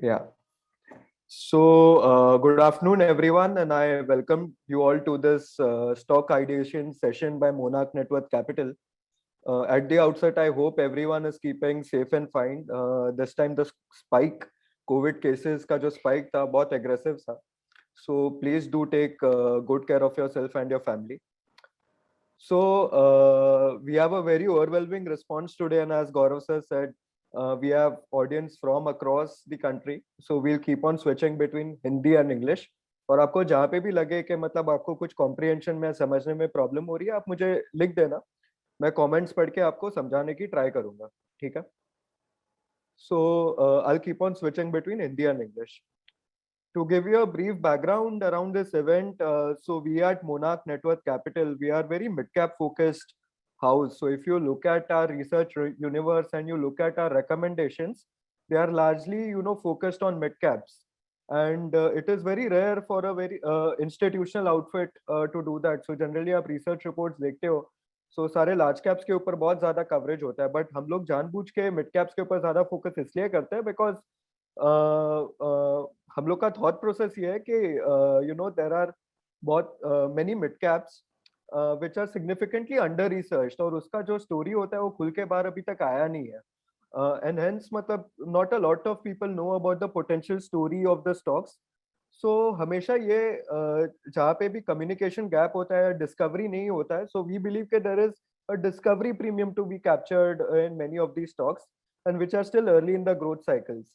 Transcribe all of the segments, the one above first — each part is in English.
Yeah. Good afternoon, everyone, and I welcome you all to this stock ideation session by Monarch Network Capital. At the outset, I hope everyone is keeping safe and fine. This time, the spike, COVID cases का जो spike था बहुत aggressive था. So please do take good care of yourself and your family. We have a very overwhelming response today, and as Gaurav sir said, we have audience from across the country. So we'll keep on switching between Hindi and English. और आपको जहाँ पे भी लगे कि मतलब आपको कुछ कॉम्प्रिहेंशन में समझने में प्रॉब्लम हो रही है, आप मुझे लिख देना. मैं कमेंट्स पढ़ के आपको समझाने की ट्राई करूंगा. ठीक है? I'll keep on switching between Hindi and English. To give you a brief background around this event, we at Monarch Network Capital, we are very mid-cap focused house. So if you look at our research universe and you look at our recommendations, they are largely, focused on mid-caps. And it is very rare for a very institutional outfit to do that. So generally आप research reports देखते हो, so सारे large caps के ऊपर बहुत ज़्यादा coverage होता है. But हम लोग जानबूझ के mid caps के ऊपर ज़्यादा focus इसलिए करते हैं because हम लोग का थॉट प्रोसेस ये है कि देर आर बहुत many mid caps which are significantly under research, और उसका जो स्टोरी होता है वो खुल के बाहर अभी तक आया नहीं है. एंड हेंस मतलब not a lot of people know about the potential story of the stocks. So हमेशा ये जहाँ पे भी कम्युनिकेशन गैप होता है, डिस्कवरी नहीं होता है, सो वी बिलीव के there is a discovery premium to be captured in many of the stocks and which are still early in the growth cycles.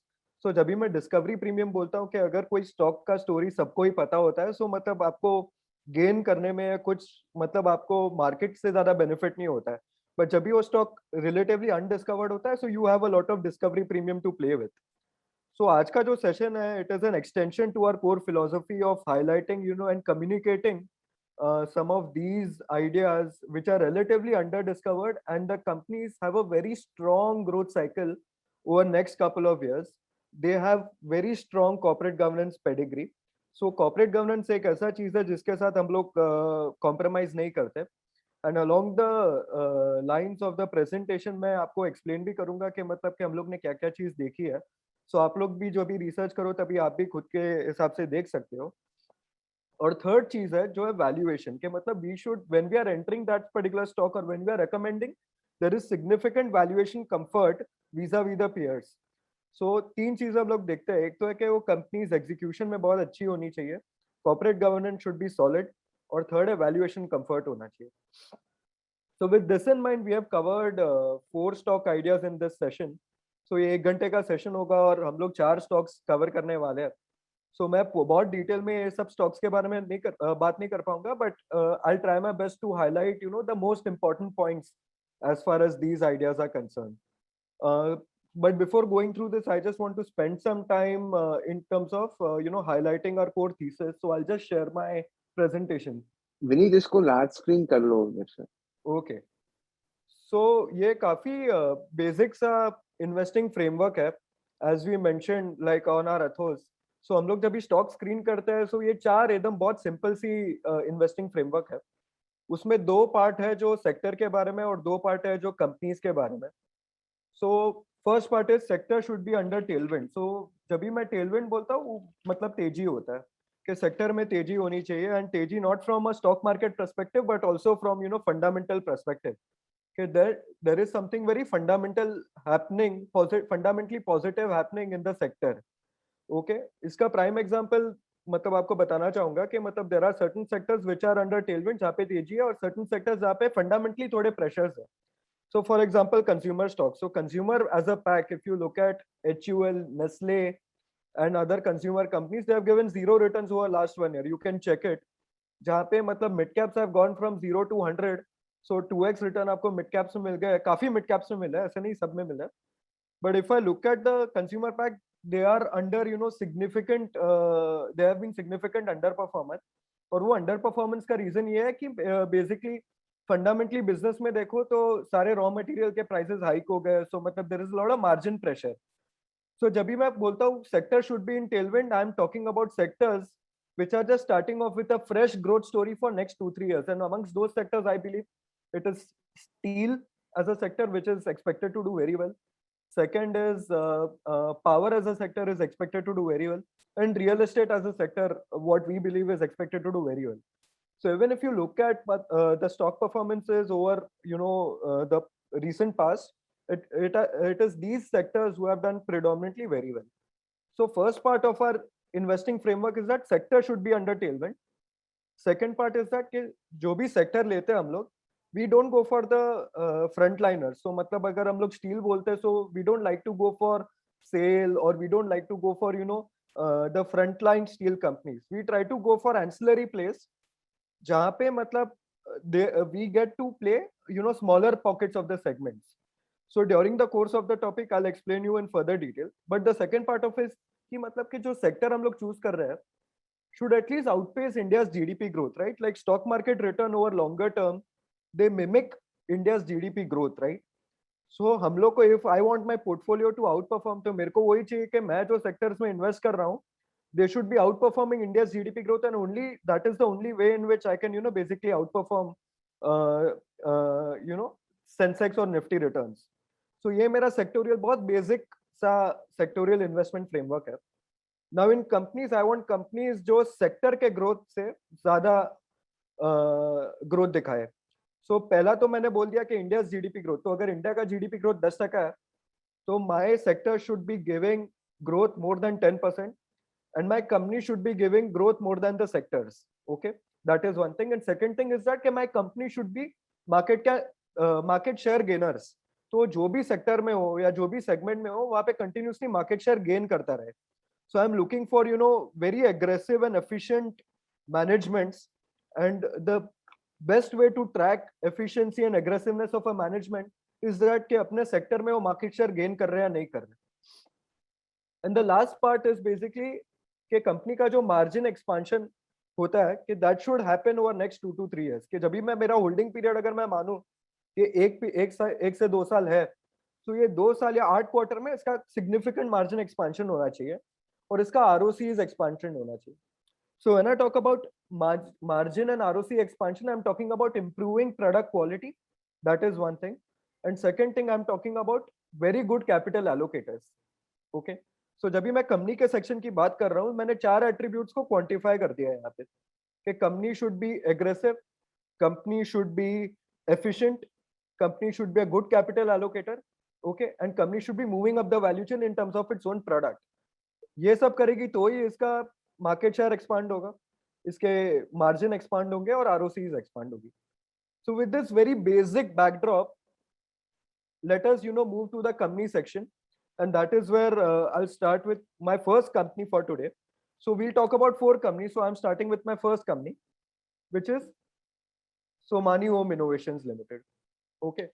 So जब भी मैं डिस्कवरी प्रीमियम बोलता हूँ कि अगर कोई स्टॉक का स्टोरी सबको ही पता होता है, सो मतलब आपको गेन करने में कुछ मतलब आपको मार्केट से ज्यादा बेनिफिट नहीं होता है. बट जब भी वो स्टॉक रिलेटिवली अनडिस्कवर्ड होता है, so you have a lot of discovery premium to play with. So आज का जो सेशन है, it is an extension to our core philosophy of highlighting and communicating some of these ideas which are relatively under discovered, and the companies have a very strong growth cycle over next couple of years. They have very strong corporate governance pedigree. So corporate governance एक ऐसा चीज है जिसके साथ हम लोग compromise नहीं करते. And along the lines of the presentation मैं आपको एक्सप्लेन भी करूंगा कि मतलब कि हम लोग ने क्या क्या चीज देखी है. सो आप लोग भी जो भी रिसर्च करो तभी आप भी खुद के हिसाब से देख सकते हो. और थर्ड चीज है जो है वैल्यूएशन, के मतलब we should when we are entering that particular stock और when we are recommending, there is significant valuation comfort vis-a-vis the peers. So तीन चीजें हम लोग देखते हैं. एक तो है कि वो कंपनीज एग्जीक्यूशन में बहुत अच्छी होनी चाहिए, corporate governance should be solid, और थर्ड है वैल्यूएशन कंफर्ट होना चाहिए. So with this in mind, we have covered 4 stock ideas in this session. So ये 1 घंटे का सेशन होगा और हम लोग 4 स्टॉक्स कवर करने वाले हैं. सो मैं बहुत डिटेल में ये सब स्टॉक्स के बारे में बात नहीं कर पाऊंगा, but I try my best to highlight the most important points as far as these ideas are concerned. But before going through this, I just want to spend some time in terms of highlighting our core thesis. So I'll just share my presentation. Vineet इसको large screen कर लो उधर से. Okay. सो ये काफी basic सा investing framework है, as we mention like on our ethos. So हम लोग जब भी स्टॉक स्क्रीन करते हैं, सो ये 4 एकदम बहुत सिंपल सी इन्वेस्टिंग फ्रेमवर्क है. उसमें 2 पार्ट है जो सेक्टर के बारे में और 2 पार्ट है जो कंपनीज के बारे में. So first part is sector should be under tailwind. So जब भी मैं टेलविंड बोलता हूँ मतलब तेजी होता है कि सेक्टर में तेजी होनी चाहिए, एंड तेजी not from a stock market perspective but also from fundamental perspective. Okay, there is something very fundamental happening, fundamentally positive happening in the sector. Okay, इसका prime example मतलब आपको बताना चाहूंगा कि मतलब there are certain sectors which are under tailwind जहाँ पे तेजी है, और certain sectors जहाँ पे fundamentally थोड़े pressures है. So for example, consumer stocks. So consumer as a pack, if you look at HUL, Nestle, and other consumer companies, they have given zero returns over last 1 year. You can check it. जहाँ पे मतलब mid caps have gone from 0 to 100. So 2x return आपको mid caps में मिल गया है, काफी mid caps में मिला है, ऐसा नहीं सब में मिला है. But if I look at the consumer pack, they are under significant, they have been significant under performance. और वो अंडर परफॉर्मेंस का रीजन ये है कि बेसिकली फंडामेंटली बिजनेस में देखो तो सारे रॉ मटेरियल के प्राइसेस हाइक हो गए. सो मतलब there is lot of margin pressure. So जब भी मैं बोलता हूँ sector should be in tailwind, I am talking about sectors which are just starting off with a fresh growth story for next 2-3 years. And amongst those sectors, I believe it is steel as a sector which is expected to do very well. Second is power as a sector is expected to do very well, and real estate as a sector, what we believe is expected to do very well. So even if you look at the stock performances over, the recent past, it is these sectors who have done predominantly very well. So first part of our investing framework is that sector should be under tailwind. Second part is that कि जो भी sector लेते हैं हम लोग, we don't go for the frontliners. So मतलब अगर हम लोग steel बोलते हैं, so we don't like to go for SAIL, or we don't like to go for the frontline steel companies. We try to go for ancillary plays जहाँ पे मतलब we get to play smaller pockets of the segments. So during the course of the topic I'll explain you in further detail. But the second part of it is कि मतलब कि जो sector हम लोग choose कर रहे हैं should at least outpace India's GDP growth, right? Like stock market return over longer term, they mimic India's GDP growth, right? So हम लोग को, if I want my portfolio to outperform, तो मेरे को वही चाहिए कि मैं जो sectors में invest कर रहा हूँ, they should be outperforming India's GDP growth, and only that is the only way in which I can basically outperform Sensex or Nifty returns. So ये मेरा sectorial बहुत basic सा sectorial investment framework है. Now in companies, I want companies जो sector के growth से ज़्यादा growth दिखाए. So पहला तो मैंने बोल दिया कि India's GDP growth. तो अगर इंडिया का GDP growth 10% है, तो my sector should be giving growth more than 10%, and my company should be giving growth more than the sectors. Okay, that is one thing. And second thing is that कि my company should be market share gainers. तो जो भी sector में हो या जो भी segment में हो, वहाँ पे continuously market share gain करता रहे. So I'm looking for very aggressive and efficient managements, and the best way to track efficiency and aggressiveness of a management is that कि अपने sector में वो market share gain कर रहे हैं या नहीं कर रहे. And the last part is basically कि company का जो margin expansion होता है कि that should happen over next 2 to 3 years. कि जब भी मैं मेरा holding period अगर मैं मानूं कि एक से 2 साल है, तो ये 2 साल या 8 क्वार्टर में इसका significant margin expansion होना चाहिए और इसका ROCE expansion होना चाहिए. So when I talk about margin and ROCE expansion, I'm talking about improving product quality. That is one thing. And second thing, I'm talking about very good capital allocators. Okay. So जब भी मैं company के section की बात कर रहा हूँ, मैंने 4 एट्रीब्यूट्स को क्वांटिफाई कर दिया है यहाँ पे कि company should be aggressive, company should be efficient, company should be a good capital allocator, okay, and company should be moving up the value chain in terms of its own product. ये सब करेगी तो ही इसका market share expand होगा, इसके margin expand होंगे और ROCs expand होगी. So with this very basic backdrop, let us move to the company section, and that is where I'll start with my first company for today. So we'll talk about 4 companies. So I'm starting with my first company, which is Somani Home Innovations Limited. Okay.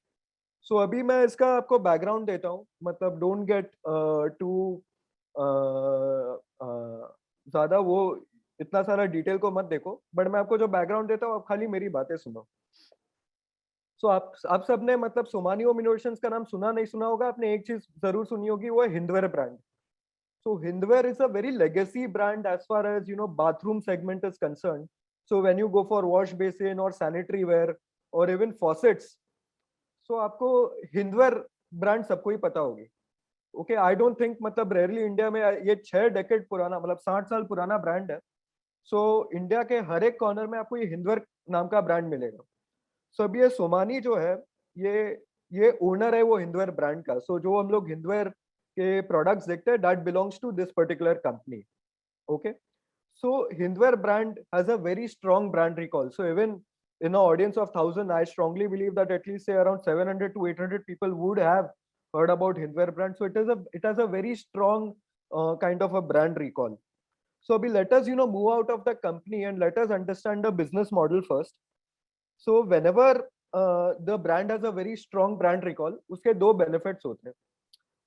So अभी मैं इसका आपको background देता हूँ, मतलब don't get to ज्यादा वो इतना सारा डिटेल को मत देखो, बट मैं आपको जो बैकग्राउंड देता हूँ आप खाली मेरी बातें सुनो. सो आप सबने मतलब सोमानी होम इनोवेशंस का नाम सुना नहीं सुना होगा, आपने एक चीज जरूर सुनी होगी, वो है Hindware brand. So Hindware is a very legacy brand as far as bathroom segment is concerned. So when you go for wash basin or sanitary ware or even faucets, so आपको Hindware brand सबको ही पता होगी. Okay, I don't think मतलब rarely India में ये 6 decade पुराना मतलब 60 साल पुराना ब्रांड है. So इंडिया के हर एक कॉर्नर में आपको ये Hindware नाम का ब्रांड मिलेगा. So अब ये सोमानी जो है, ये ओनर है वो Hindware ब्रांड का. So जो हम लोग Hindware के प्रोडक्ट्स देखते हैं, that belongs to this particular company. Okay, so Hindware brand has a very strong brand recall. So even in an audience of 1,000, I strongly believe that at least say around 700 to 800 people would have heard about Hindware brand. So it has a very strong kind of a brand recall. So let us move out of the company and let us understand the business model first. So whenever the brand has a very strong brand recall, उसके 2 benefits होते हैं.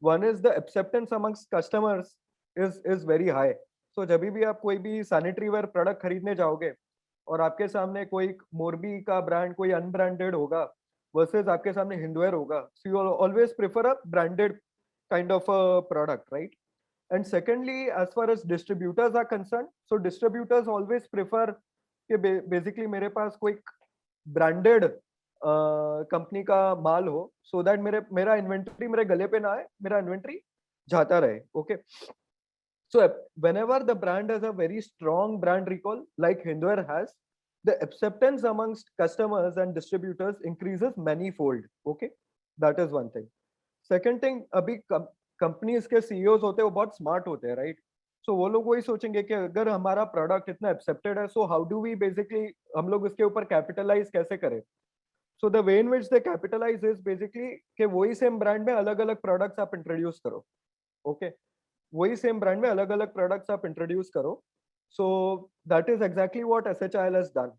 One is the acceptance amongst customers is very high. So जब भी आप कोई भी sanitary ware product खरीदने जाओगे और आपके सामने कोई मोरबी का ब्रांड कोई अनब्रांडेड होगा versus आपके सामने Hindware होगा, so you always prefer a branded kind of a product, right? And secondly, as far as distributors are concerned, so distributors always prefer कि basically मेरे पास कोई branded कंपनी का माल हो, सो दैट मेरा इन्वेंटरी मेरे गले पे ना आए, मेरा इन्वेंटरी जाता रहे. Okay. So whenever the brand has a very strong brand recall, like Hindware has, the acceptance amongst customers and distributors increases manifold. Okay, that is one thing. Second thing, अभी companies के CEOs होते हैं वो बहुत smart होते हैं, right? सो वो लोग वही सोचेंगे कि अगर हमारा प्रोडक्ट इतना एक्सेप्टेड है, so how do we basically हम लोग इसके ऊपर कैपिटलाइज कैसे करें? So the way in which they capitalise is basically कि वही सेम ब्रांड में अलग अलग प्रोडक्ट्स आप इंट्रोड्यूस करो. ओके. वही सेम ब्रांड में अलग अलग प्रोडक्ट्स आप इंट्रोड्यूस करो. So that is exactly what SHIL has done.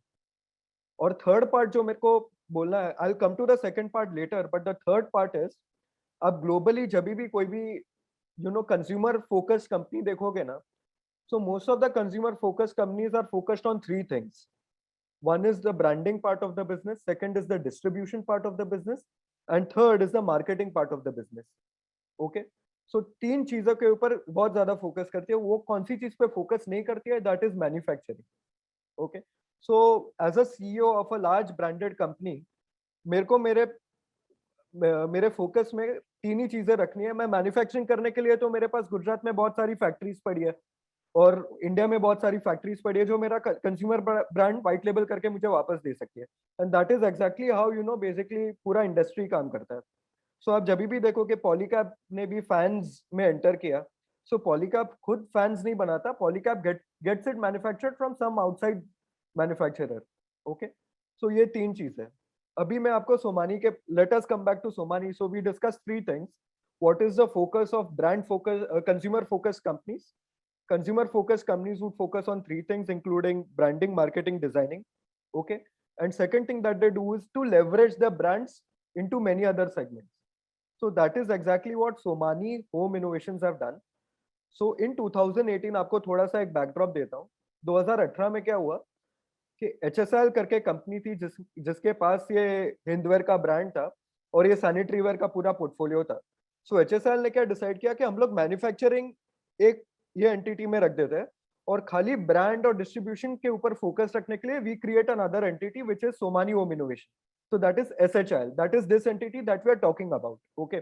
और थर्ड पार्ट जो मेरे को बोलना है, I will come to the second part later, but the third part is, अब ग्लोबली जब भी कोई भी कंज्यूमर फोकस्ड कंपनी देखोगे ना, so most of the consumer focused companies are focused on three things. One is the branding part of the business, second is the distribution part of the business, and third is the marketing part of the business. Okay. So तीन चीजों के ऊपर बहुत ज्यादा focus करती है. वो कौन सी चीज पे फोकस नहीं करती है? That is manufacturing. Okay. So as a CEO of a large branded company, मेरे को मेरे फोकस में तीन ही चीजें रखनी है. मैं मैन्युफैक्चरिंग करने के लिए तो मेरे पास गुजरात में बहुत सारी फैक्ट्रीज पड़ी है और इंडिया में बहुत सारी फैक्ट्रीज पड़ी है जो मेरा कंज्यूमर ब्रांड व्हाइट लेबल करके मुझे वापस दे सकती है. And that is exactly how basically पूरा इंडस्ट्री काम करता है. सो आप जब भी देखो कि पॉलीकैब ने भी फैंस में एंटर किया, सो पॉलीकैब खुद फैंस नहीं बनाता. Polycab gets it manufactured from some outside manufacturer. Okay. So ये तीन चीज है. अभी मैं आपको सोमानी के, let us come back to Somani. So we discuss three things. What is the focus of brand focus consumer focus companies? Consumer focused companies would focus on three things, including branding, marketing, designing. Okay. And second thing that they do is to leverage the brands into many other segments. So that is exactly what Somani Home Innovations have done. So in 2018, आपको थोड़ा सा एक backdrop देता हूँ. 2018 में क्या हुआ कि HSL करके कंपनी थी जिसके पास ये हिंदवेयर का ब्रांड था और ये सैनिटरी वेयर का पूरा पोर्टफोलियो था. सो HSL ने क्या डिसाइड किया कि हम लोग मैन्युफैक्चरिंग एक ये एंटिटी में रख देते हैं और खाली ब्रांड और डिस्ट्रीब्यूशन के ऊपर फोकस रखने के लिए we create another entity which is Somani home innovation. So that is SHIL. That is this entity that we are talking about. Okay.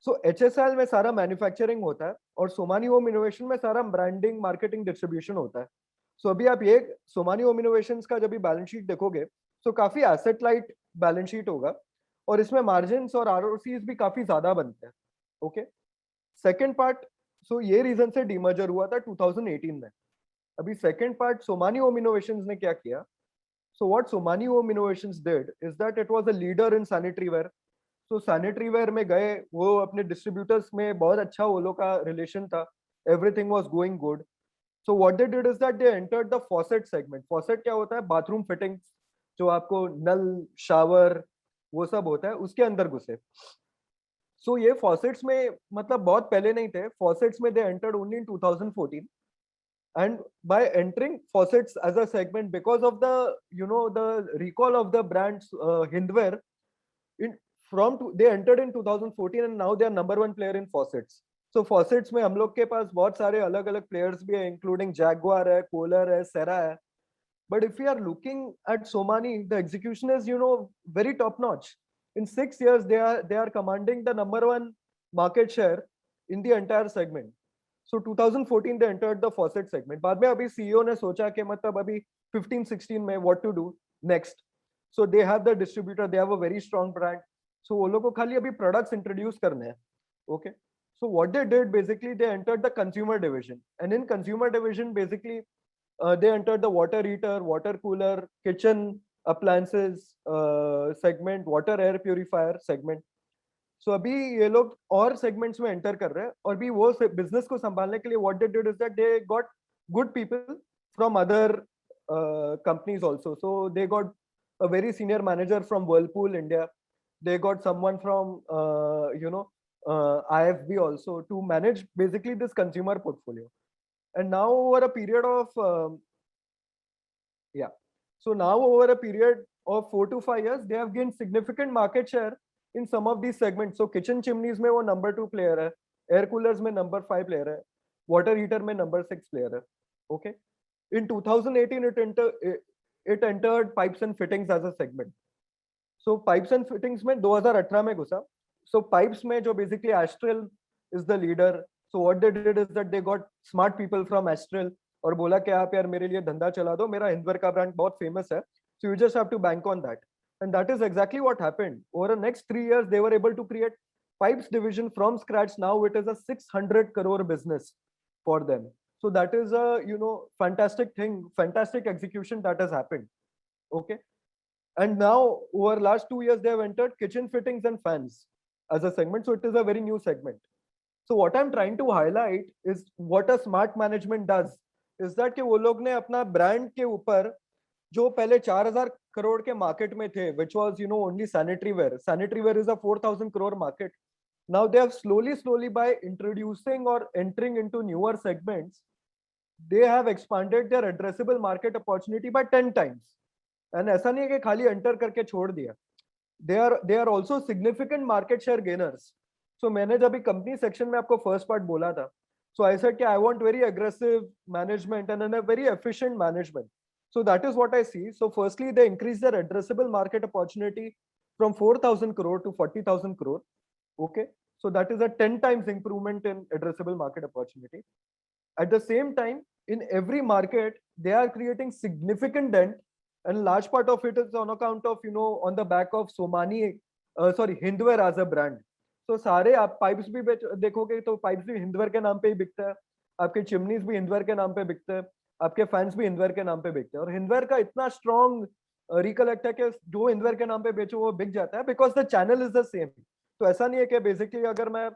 So HSL में सारा मैन्युफैक्चरिंग होता है और सोमानी होम इनोवेशन में सारा ब्रांडिंग, मार्केटिंग, डिस्ट्रीब्यूशन होता है. सो अभी आप ये सोमानी होम इनोवेशन का जब भी बैलेंस शीट देखोगे तो काफी एसेट लाइट बैलेंस शीट होगा और इसमें मार्जिन और आरओसीज भी काफी ज्यादा बनते हैं. ओके. सेकेंड पार्ट, सो ये रीजन से डीमर्जर हुआ था 2018 में. अभी second part Somani home innovations ने क्या किया? So what Somani home innovations did is that it was a leader in sanitary ware. So sanitary ware में गए, वो अपने डिस्ट्रीब्यूटर्स में बहुत अच्छा वो लोग का रिलेशन था. Everything was going good. So what they did is that they entered the faucet segment. Faucet क्या होता है? बाथरूम फिटिंग्स, जो आपको नल, शावर, वो सब होता है, उसके अंदर घुसे. सो ये फॉसेट्स में मतलब बहुत पहले नहीं थे. फॉसेट्स में they entered only in 2014. And by entering faucets as a segment, because of the the recall of the brands Hindware, they entered in 2014 and now they are number one player in faucets. So faucets में हम लोग के पास बहुत सारे अलग अलग players भी हैं, including Jaguar है, Kohler है, Cera है. But if we are looking at Somani, the execution is very top notch. In 6 years they are commanding the number one market share in the entire segment. So 2014 they entered the faucet segment. बाद में अभी CEO ने सोचा कि मतलब अभी 15-16 में what to do next. So they have the distributor, they have a very strong brand. So वो लोग को खाली अभी products introduce करने हैं. Okay. So what they did basically, they entered the consumer division, and in consumer division basically they entered the water heater, water cooler, kitchen appliances segment, water air purifier segment. सो अभी ये लोग और segments में enter कर रहे हैं और भी वो बिजनेस को संभालने के लिए what they did is that they got good people from other companies also. So they got a very senior manager from Whirlpool India. They got someone from IFB also to manage basically this consumer portfolio. And now over a period of now over a period of 4 to 5 years, they have gained significant market share in some of these segments. So kitchen chimneys में वो number 2 player है, air coolers में number 5 player है, water heater में number 6 player है. Okay. In 2018 it entered pipes and fittings as a segment. So pipes and fittings में 2018 में घुसा. सो पाइप्स में जो basically astral is the leader. So what they did is that they got smart people from astral और बोला कि आप यार मेरे लिए धंधा चला दो, मेरा हिंदवर का ब्रांड बहुत फेमस है, so you just have to bank on that. And that is exactly what happened. Over the next 3 years, they were able to create pipes division from scratch. Now it is a 600 crore business for them. So that is a fantastic thing, fantastic execution that has happened. Okay, and now over last 2 years they have entered kitchen fittings and fans as a segment. So it is a very new segment. So what I'm trying to highlight is what a smart management does is that कि वो लोग ने अपना brand के ऊपर जो पहले 4000 करोड़ के मार्केट में थे, which was only sanitary ware. Sanitary ware is a 4000 crore market. Now they have slowly by introducing or entering into newer segments, they have expanded their addressable market opportunity by 10 times. And ऐसा नहीं है कि खाली enter करके छोड़ दिया. They are also significant market share gainers. So मैंने जब कंपनी सेक्शन में आपको फर्स्ट पार्ट बोला था, so I said कि I want very aggressive management and a very efficient management. So that is what I see. So firstly, they increase their addressable market opportunity from 4,000 crore to 40,000 crore. Okay. So that is a 10 times improvement in addressable market opportunity. At the same time, in every market, they are creating significant dent, and large part of it is on account of, on the back of Hindware as a brand. So सारे आप pipes भी देखोगे तो pipes भी हिंदवर के नाम पे ही बिकते हैं, आपके चिमनीज भी हिंदवर के नाम पे बिकते हैं, आपके फैंस भी हिंदवर के नाम पे बिकते हैं. और हिंदवर का इतना स्ट्रॉन्ग रिकलेक्ट है कि जो हिंदवर के नाम पे बेचो वो बिक जाता है, because the channel is the same. तो ऐसा नहीं है कि बेसिकली अगर मैं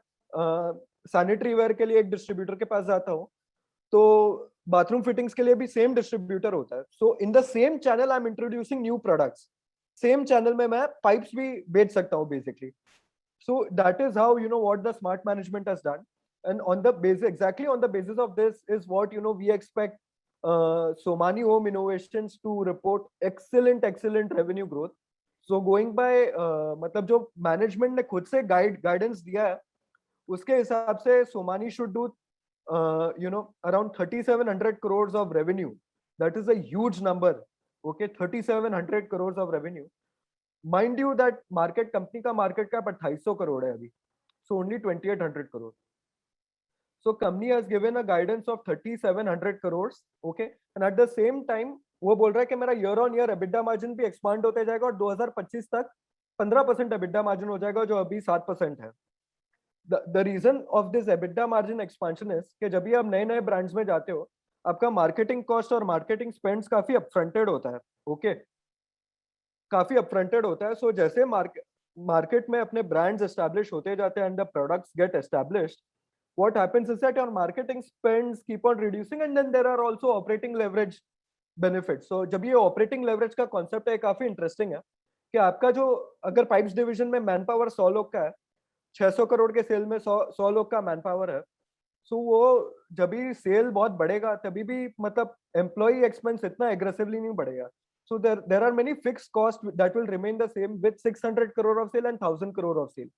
सैनिटरी वेयर के लिए एक डिस्ट्रीब्यूटर के पास जाता हूँ तो बाथरूम फिटिंग्स के लिए भी सेम डिस्ट्रीब्यूटर होता है. So in the same channel I am introducing new products. Same channel में मैं पाइप्स भी बेच सकता हूँ basically. So that is how what the smart management has done, and on the basis, exactly on the basis of this is what we expect Somany Home Innovations to report excellent revenue growth. So going by मतलब जो management ने खुद से guidance दिया है उसके हिसाब से Somany should do around 3700 crores of revenue. That is a huge number. Okay, 3700 crores of revenue. Mind you that market company का market cap 2800 करोड़ है अभी, so only 2800 crore. So company has given a guidance of 3700 crores. Okay, and at the same time वो बोल रहा है कि मेरा year on year EBITDA margin भी expand होते जाएगा और 2025 तक 15% EBITDA margin हो जाएगा जो अभी 7% है. The reason of this EBITDA margin expansion is कि जब भी आप नए brands में जाते हो आपका marketing cost और marketing spends काफी upfronted होता है. Okay, काफी अपफ्रंटेड होता है. सो जैसे मार्केट में अपने ब्रांड्स एस्टैब्लिश होते जाते हैं and the products get established, what happens is that your marketing spends keep on reducing and then there are also operating leverage benefits. So जब ये ऑपरेटिंग लेवरेज का कॉन्सेप्ट है काफी इंटरेस्टिंग है कि आपका जो अगर पाइप्स डिवीजन में मैन पावर 100 लोग का है, 600 करोड़ के सेल में 100 लोग का मैन पावर है. सो वो जब भी सेल बहुत बढ़ेगा तभी भी मतलब एम्प्लॉय एक्सपेंस इतना एग्रेसिवली नहीं बढ़ेगा. So there are many fixed costs that will remain the same with 600 crore of sale and 1000 crore of sale.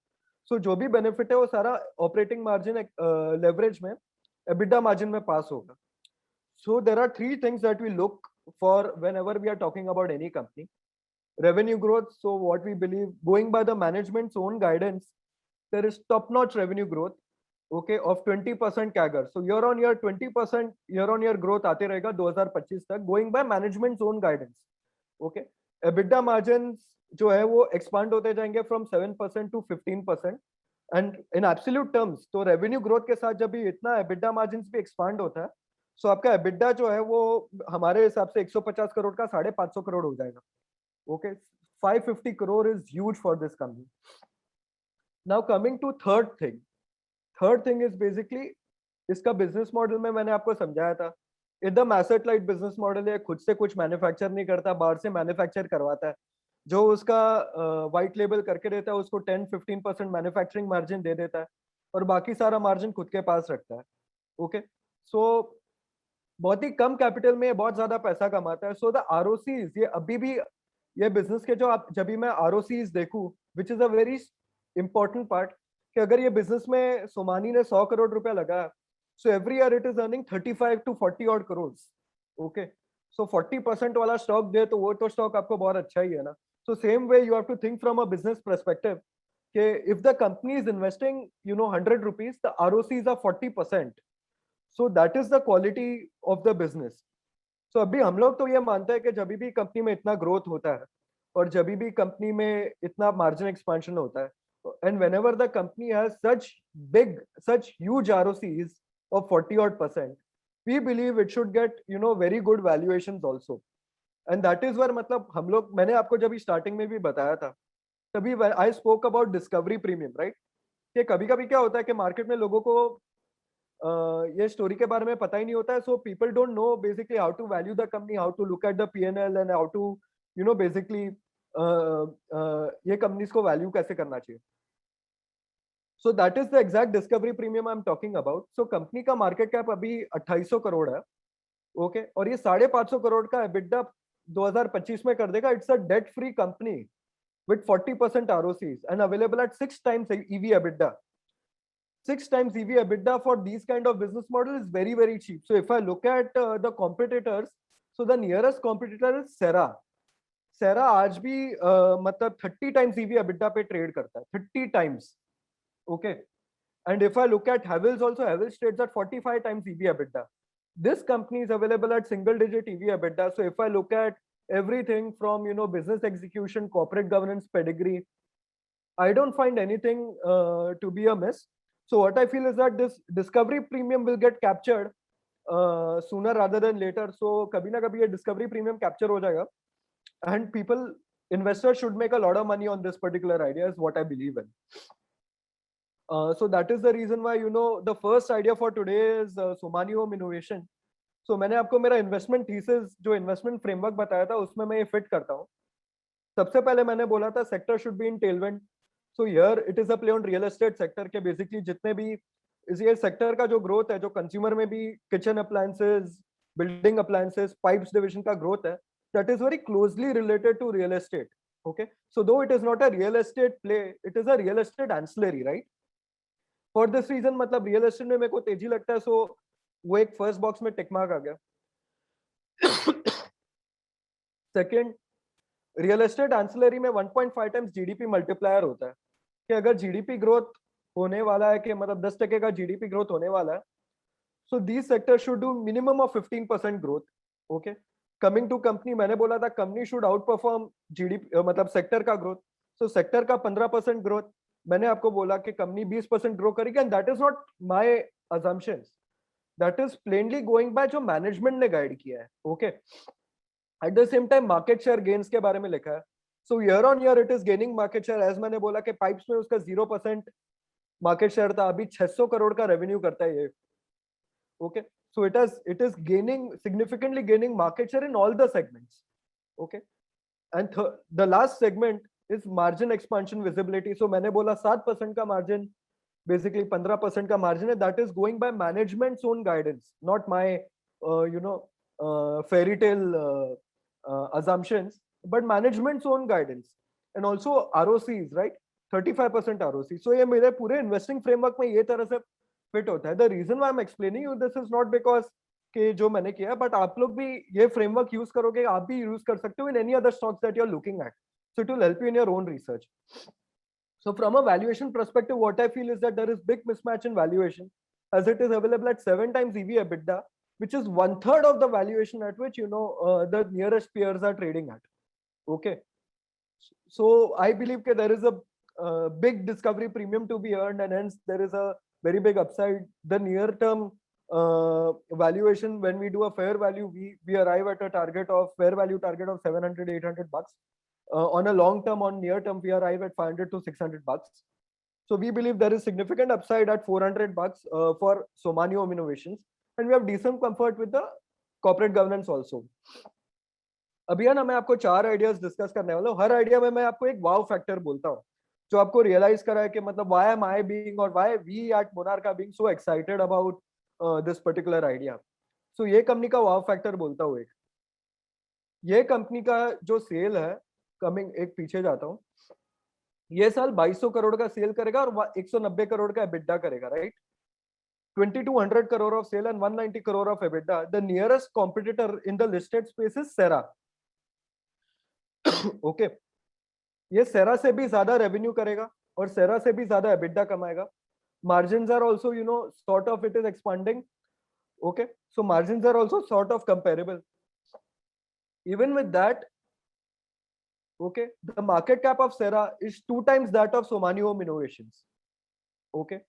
So जो भी benefit है वो सारा operating margin leverage में EBITDA margin में pass होगा. So there are three things that we look for whenever we are talking about any company. Revenue growth. So what we believe, going by the management's own guidance, there is top-notch revenue growth. Okay, of 20% CAGR. So year on year 20% year on year growth आते रहेगा 2025 तक, going by management's own guidance. Okay, EBITDA margins जो है वो expand होते जाएंगे from 7% to 15%, and in absolute terms तो revenue growth के साथ जब भी इतना EBITDA margins भी expand होता है, so आपका EBITDA जो है वो हमारे हिसाब से 150 करोड़ का 550 करोड़ हो जाएगा. Okay, 550 crore is huge for this company. Now coming to third thing is basically इसका business model में मैंने आपको समझाया था. एकदम एसेट लाइट बिजनेस मॉडल है, खुद से कुछ मैन्युफैक्चर नहीं करता, बाहर से मैन्युफैक्चर करवाता है. जो उसका व्हाइट लेबल करके देता है उसको 10-15% मैन्युफैक्चरिंग मार्जिन दे देता है और बाकी सारा मार्जिन खुद के पास रखता है. ओके, सो बहुत ही कम कैपिटल में बहुत ज्यादा पैसा कमाता है. सो द आरओसीज, ये अभी भी ये बिजनेस के जो आप जब भी मैं आरओसीज देखूं, which is a very important part, कि अगर ये बिजनेस में सोमानी ने 100 करोड़ रुपया लगाया, so every year it is earning 35 to 40 odd crores. Okay, so 40% वाला स्टॉक दे तो वो तो स्टॉक आपको बहुत अच्छा ही है ना. So same way you have to think from a business perspective. Okay, if the company is investing, 100 rupees, the ROCs are 40%. So that is the quality of the business. So अभी हम लोग तो ये मानते हैं कि जब भी कंपनी में इतना ग्रोथ होता है और जब भी कंपनी में इतना मार्जिन एक्सपेंशन होता है, and whenever the company has such huge ROCs of 40 odd percent, we believe it should get very good valuations also. And that is where मतलब हम लोग, मैंने आपको जब स्टार्टिंग में भी बताया था, तभी I spoke about discovery premium, right? कि कभी कभी क्या होता है कि मार्केट में लोगों को ये स्टोरी के बारे में पता ही नहीं होता है, so people don't know basically how to value the company, how to look at the P and L and how to basically ये कंपनीज को वैल्यू कैसे करना चाहिए. So that is the exact discovery premium I am talking about. So company का market cap अभी 2800 करोड़ है. Okay, और ये 550 करोड़ का एबिटडा 2025 में कर देगा. It's a debt free company with 40% ROCs and available at 6 times EV EBITDA. 6 times EV EBITDA for these kind of business model is very, very cheap. So if I look at the competitors, so the nearest competitor is Sera. Sera आज भी मतलब 30 times EV EBITDA पे trade करता है, 30 times. Okay. And if I look at Havells also, Havells trades at 45 times EV EBITDA. This company is available at single digit EV EBITDA. So if I look at everything from business execution, corporate governance, pedigree, I don't find anything to be a miss. So what I feel is that this discovery premium will get captured sooner rather than later. So kabhi na kabhi ye discovery premium capture ho jayega, and investors should make a lot of money on this particular idea, is what I believe in. So that is the reason why the first idea for today is Somany Home Innovation. So मैंने आपको मेरा investment thesis, जो investment framework बताया था, उसमें मैं ये fit करता हूँ. सबसे पहले मैंने बोला था sector should be in Tailwind. So here it is a play on real estate sector के बेसिकली जितने भी ये सेक्टर का जो ग्रोथ है, जो कंज्यूमर में भी kitchen appliances, building appliances, pipes division का ग्रोथ है, that is very closely related to real estate. Okay, so though it is not a real estate play, it is a real estate ancillary, right? For this reason मतलब real estate में मेरे को तेजी लगता है, सो वो एक फर्स्ट बॉक्स में टिक मार्क आ गया. सेकेंड, रियल एस्टेट एंसिलरी में 1.5 टाइम्स जीडीपी मल्टीप्लायर होता है. कि अगर जीडीपी ग्रोथ होने वाला है, कि मतलब 10% का जीडीपी ग्रोथ होने वाला है, so these sector should do minimum of 15% growth. Okay, coming to company, मैंने बोला था company should outperform GDP मतलब सेक्टर का ग्रोथ. सो सेक्टर का 15% ग्रोथ, मैंने आपको बोला कि कंपनी 20% ग्रो करेगी, and that is not my assumptions, that is plainly going by जो मैनेजमेंट ने गाइड किया है. Okay, at the same time market share gains के बारे में लिखा है. So year on year it is gaining market share. As मैंने बोला कि पाइप्स में उसका 0% मार्केट शेयर था, अभी 600 करोड़ का रेवेन्यू करता है ये. Okay, so it is gaining significantly gaining market share in all the segments. Okay, and the last segment is margin expansion visibility. So मैंने बोला 7% का मार्जिन, बेसिकली 15% का मार्जिन है. That is going by managements own guidance, not my fairy tale assumptions, but management's own guidance. And also ROCs, right? 35% ROC. So ये मेरे पूरे investing framework में ये तरह से फिट होता है. The reason why I am explaining you this is not because कि जो मैंने किया, बट आप लोग भी ये फ्रेमवर्क यूज करोगे, आप भी यूज कर सकते हो in any other stocks that you are looking at. So it will help you in your own research. So from a valuation perspective, what I feel is that there is big mismatch in valuation, as it is available at 7 times EV EBITDA, which is 1/3 of the valuation at which the nearest peers are trading at. Okay, so I believe that there is a big discovery premium to be earned, and hence there is a very big upside. The near term valuation, when we do a fair value, we arrive at a fair value target of 700-800 bucks. On a long term, on near term, we arrive at 500 to 600 bucks. So we believe there is significant upside at 400 bucks for Somany Home Innovations, and we have decent comfort with the corporate governance also. अभी है ना, मैं आपको 4 ideas discuss करने वाला हूँ. हर idea में मैं आपको एक वाव फैक्टर बोलता हूँ, जो आपको रियलाइज करा है कि मतलब व्हाई एम आई बीइंग और why we at Monarch are being so excited about this particular idea. So ये कंपनी का वाव फैक्टर बोलता हूँ. एक ये कंपनी का जो सेल है, कमिंग एक पीछे जाता हूँ, ये साल 2200 करोड़ का सेल करेगा और 190 करोड़ का एबिटा करेगा, right? 2200 crore of sale and 190 crore of EBITDA. The nearest competitor in the listed space is Sera. Okay. ये सेरा से भी ज्यादा रेवेन्यू करेगा और सेरा से भी ज्यादा एबिटा कमाएगा. Margins are also, you know, sort of it is expanding. Okay, so margins are also sort of comparable. Even with that, okay, the market cap of Sera is 2 times that of Somani Home Innovations. Okay,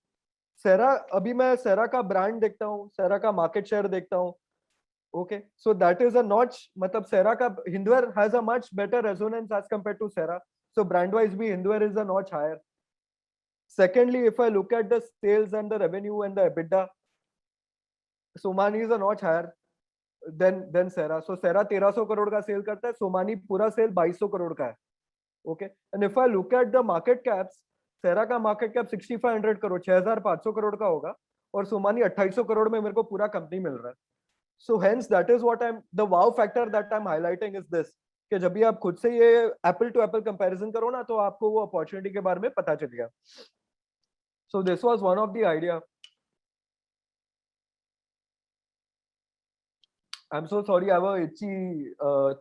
Sera, अभी मैं Sera का brand देखता हूँ, Sera का market share देखता हूँ. Okay, so that is a notch. मतलब Sera का Hindware has a much better resonance as compared to Sera. So brand wise भी Hindware is a notch higher. Secondly, if I look at the sales and the revenue and the EBITDA, Somani is a notch higher than Sera. So Sera 1300 crore का cell करता है, Somani पूरा cell 2200 crore का है. Okay, and if I look at the market caps, Sera का market cap 6500 crore 6500 crore का होगा और Somani 2800 करोड़ में मेरे को पूरा कंपनी मिल रहा है. So hence that is what the wow factor that I'm highlighting is this, कि जब भी आप खुद से ये एप्पल टू एप्पल कंपैरिजन करो ना तो आपको वो अपॉर्चुनिटी के बारे में पता चलेगा. So this was one of the idea. I'm so sorry, I have a itchy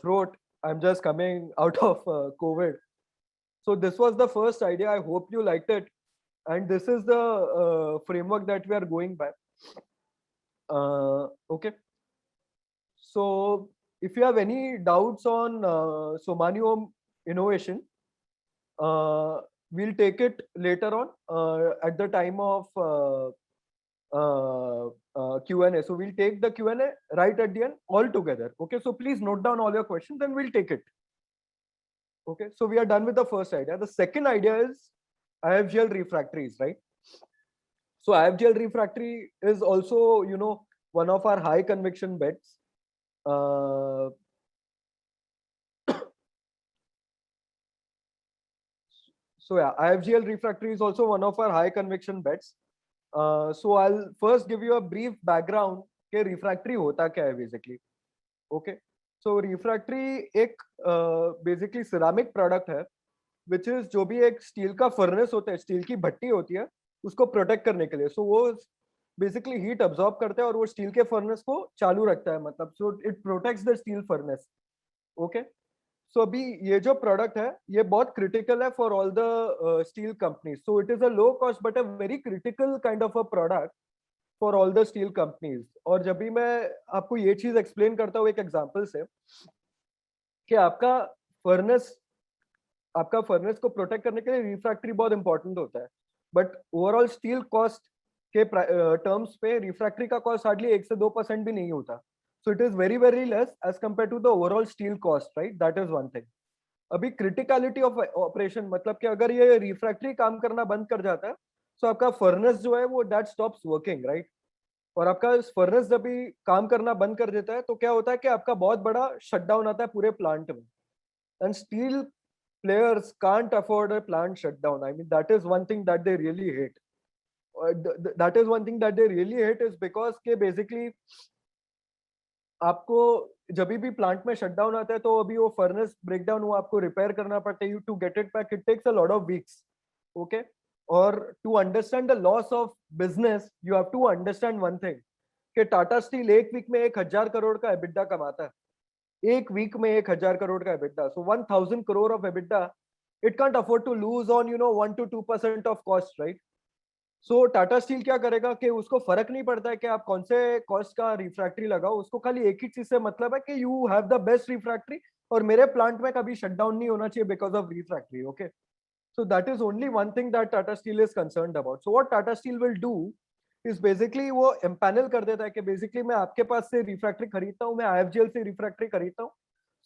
throat. I'm just coming out of COVID. So this was the first idea. I hope you liked it. And this is the framework that we are going by. Okay. So if you have any doubts on Somani Home Innovation, we'll take it later on at the time of Q&A. So we'll take the Q&A right at the end all together. Okay, so please note down all your questions and we'll take it. Okay, so we are done with the first idea. The second idea is IFGL refractories, right? So IFGL refractory is also, you know, one of our high conviction bets. So yeah, IFGL refractory is also one of our high conviction bets. So I'll first give you a brief background कि refractory होता क्या है basically. Okay, so refractory एक basically ceramic product है, which is जो भी एक steel का furnace होता है, steel की भट्टी होती है, उसको protect करने के लिए. So वो basically heat absorb करता है और वो steel के furnace को चालू रखता है, मतलब so it protects the steel furnace. Okay. So अभी ये जो product है ये बहुत critical है for all the steel companies. So it is a low cost but a very critical kind of a product for all the steel companies. और जब भी मैं आपको ये चीज explain करता हूँ एक example से कि आपका furnace को protect करने के लिए refractory बहुत important होता है. But overall steel cost के terms पे refractory का cost hardly 1 से 2% भी नहीं होता. So it is very very less as compared to the overall steel cost, right? That is one thing. अभी criticality of operation मतलब कि अगर ये refractory काम करना बंद कर जाता है तो आपका furnace जो है वो that stops working, right? और आपका furnace जब भी काम करना बंद कर देता है तो क्या होता है कि आपका बहुत बड़ा shutdown आता है पूरे plant में. And steel players can't afford a plant shutdown. I mean that is one thing that they really hate. That is one thing that they really hate is because के basically आपको जब भी plant में shutdown आता है तो अभी वो फर्नेस ब्रेकडाउन हुआ आपको रिपेयर करना पड़ता है. You to get it back it takes a lot of weeks. Okay, और to understand the loss of business you have to understand one thing कि टाटा स्टील एक वीक में 1000 करोड़ का एबिटा कमाता है. एक वीक में 1000 करोड़ का EBITDA. So 1000 crore of EBITDA it can't afford to lose on 1 to 2% of cost, right? So Tata Steel क्या करेगा कि उसको फर्क नहीं पड़ता है कि आप कौन से कॉस्ट का रिफ्रैक्टरी लगाओ, उसको खाली एक ही चीज से मतलब है कि you have the best refractory और मेरे प्लांट में कभी शटडाउन नहीं होना चाहिए because of refractory. Okay, so that is only one thing that Tata steel is concerned about. So what Tata steel will do is basically वो एम्पैनल कर देता है कि बेसिकली मैं आपके पास से रिफ्रैक्टरी खरीदता हूँ, मैं आईएफजीएल से रिफ्रैक्टरी खरीदता हूँ,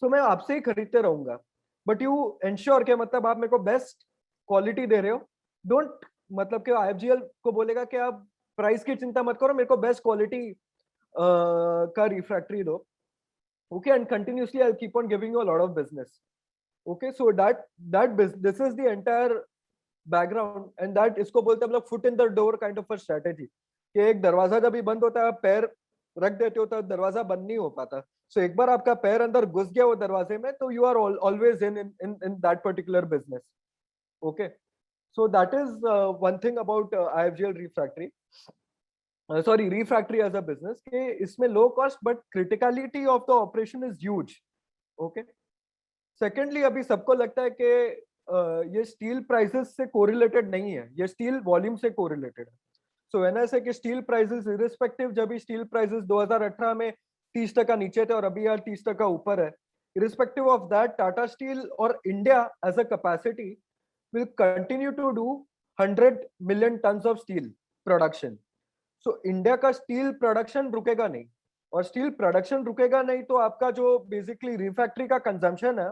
सो मैं आपसे ही खरीदते रहूंगा. बट यू एंश्योर के मतलब आप मेरे को बेस्ट क्वालिटी दे रहे हो. डोंट मतलब कि आईएफजीएल को बोलेगा कि आप प्राइस की चिंता मत करो, मेरे को बेस्ट क्वालिटी का रिफ्रैक्टरी दो. Okay, and continuously I keep on giving you a lot of business. Okay, so this is the entire background and that इसको बोलते हैं हम लोग foot in the door kind of a strategy कि एक दरवाजा जब भी बंद होता है आप पैर रख देते हो तो दरवाजा बंद नहीं हो पाता. सो एक बार आपका पैर अंदर घुस गया वो दरवाजे में तो you are always in that particular business. Okay, so that is one thing about IFGL refractory. Sorry, refractory as a business कि इसमें low cost but criticality of the operation is huge. Okay. Secondly, अभी सबको लगता है कि ये steel prices से correlated नहीं है, ये स्टील वॉल्यूम से कोरिलेटेड है. सो व्हेन आई से कि स्टील प्राइसेस इरिस्पेक्टिव, जब भी स्टील प्राइसेस 2018 में 30% नीचे थे और अभी यार 30% ऊपर है, irrespective of that Tata steel और India as a capacity will continue to do 100 million tons of steel production. So India का स्टील प्रोडक्शन रुकेगा नहीं, और स्टील प्रोडक्शन रुकेगा नहीं तो आपका जो बेसिकली रिफैक्ट्री का कंजम्पशन है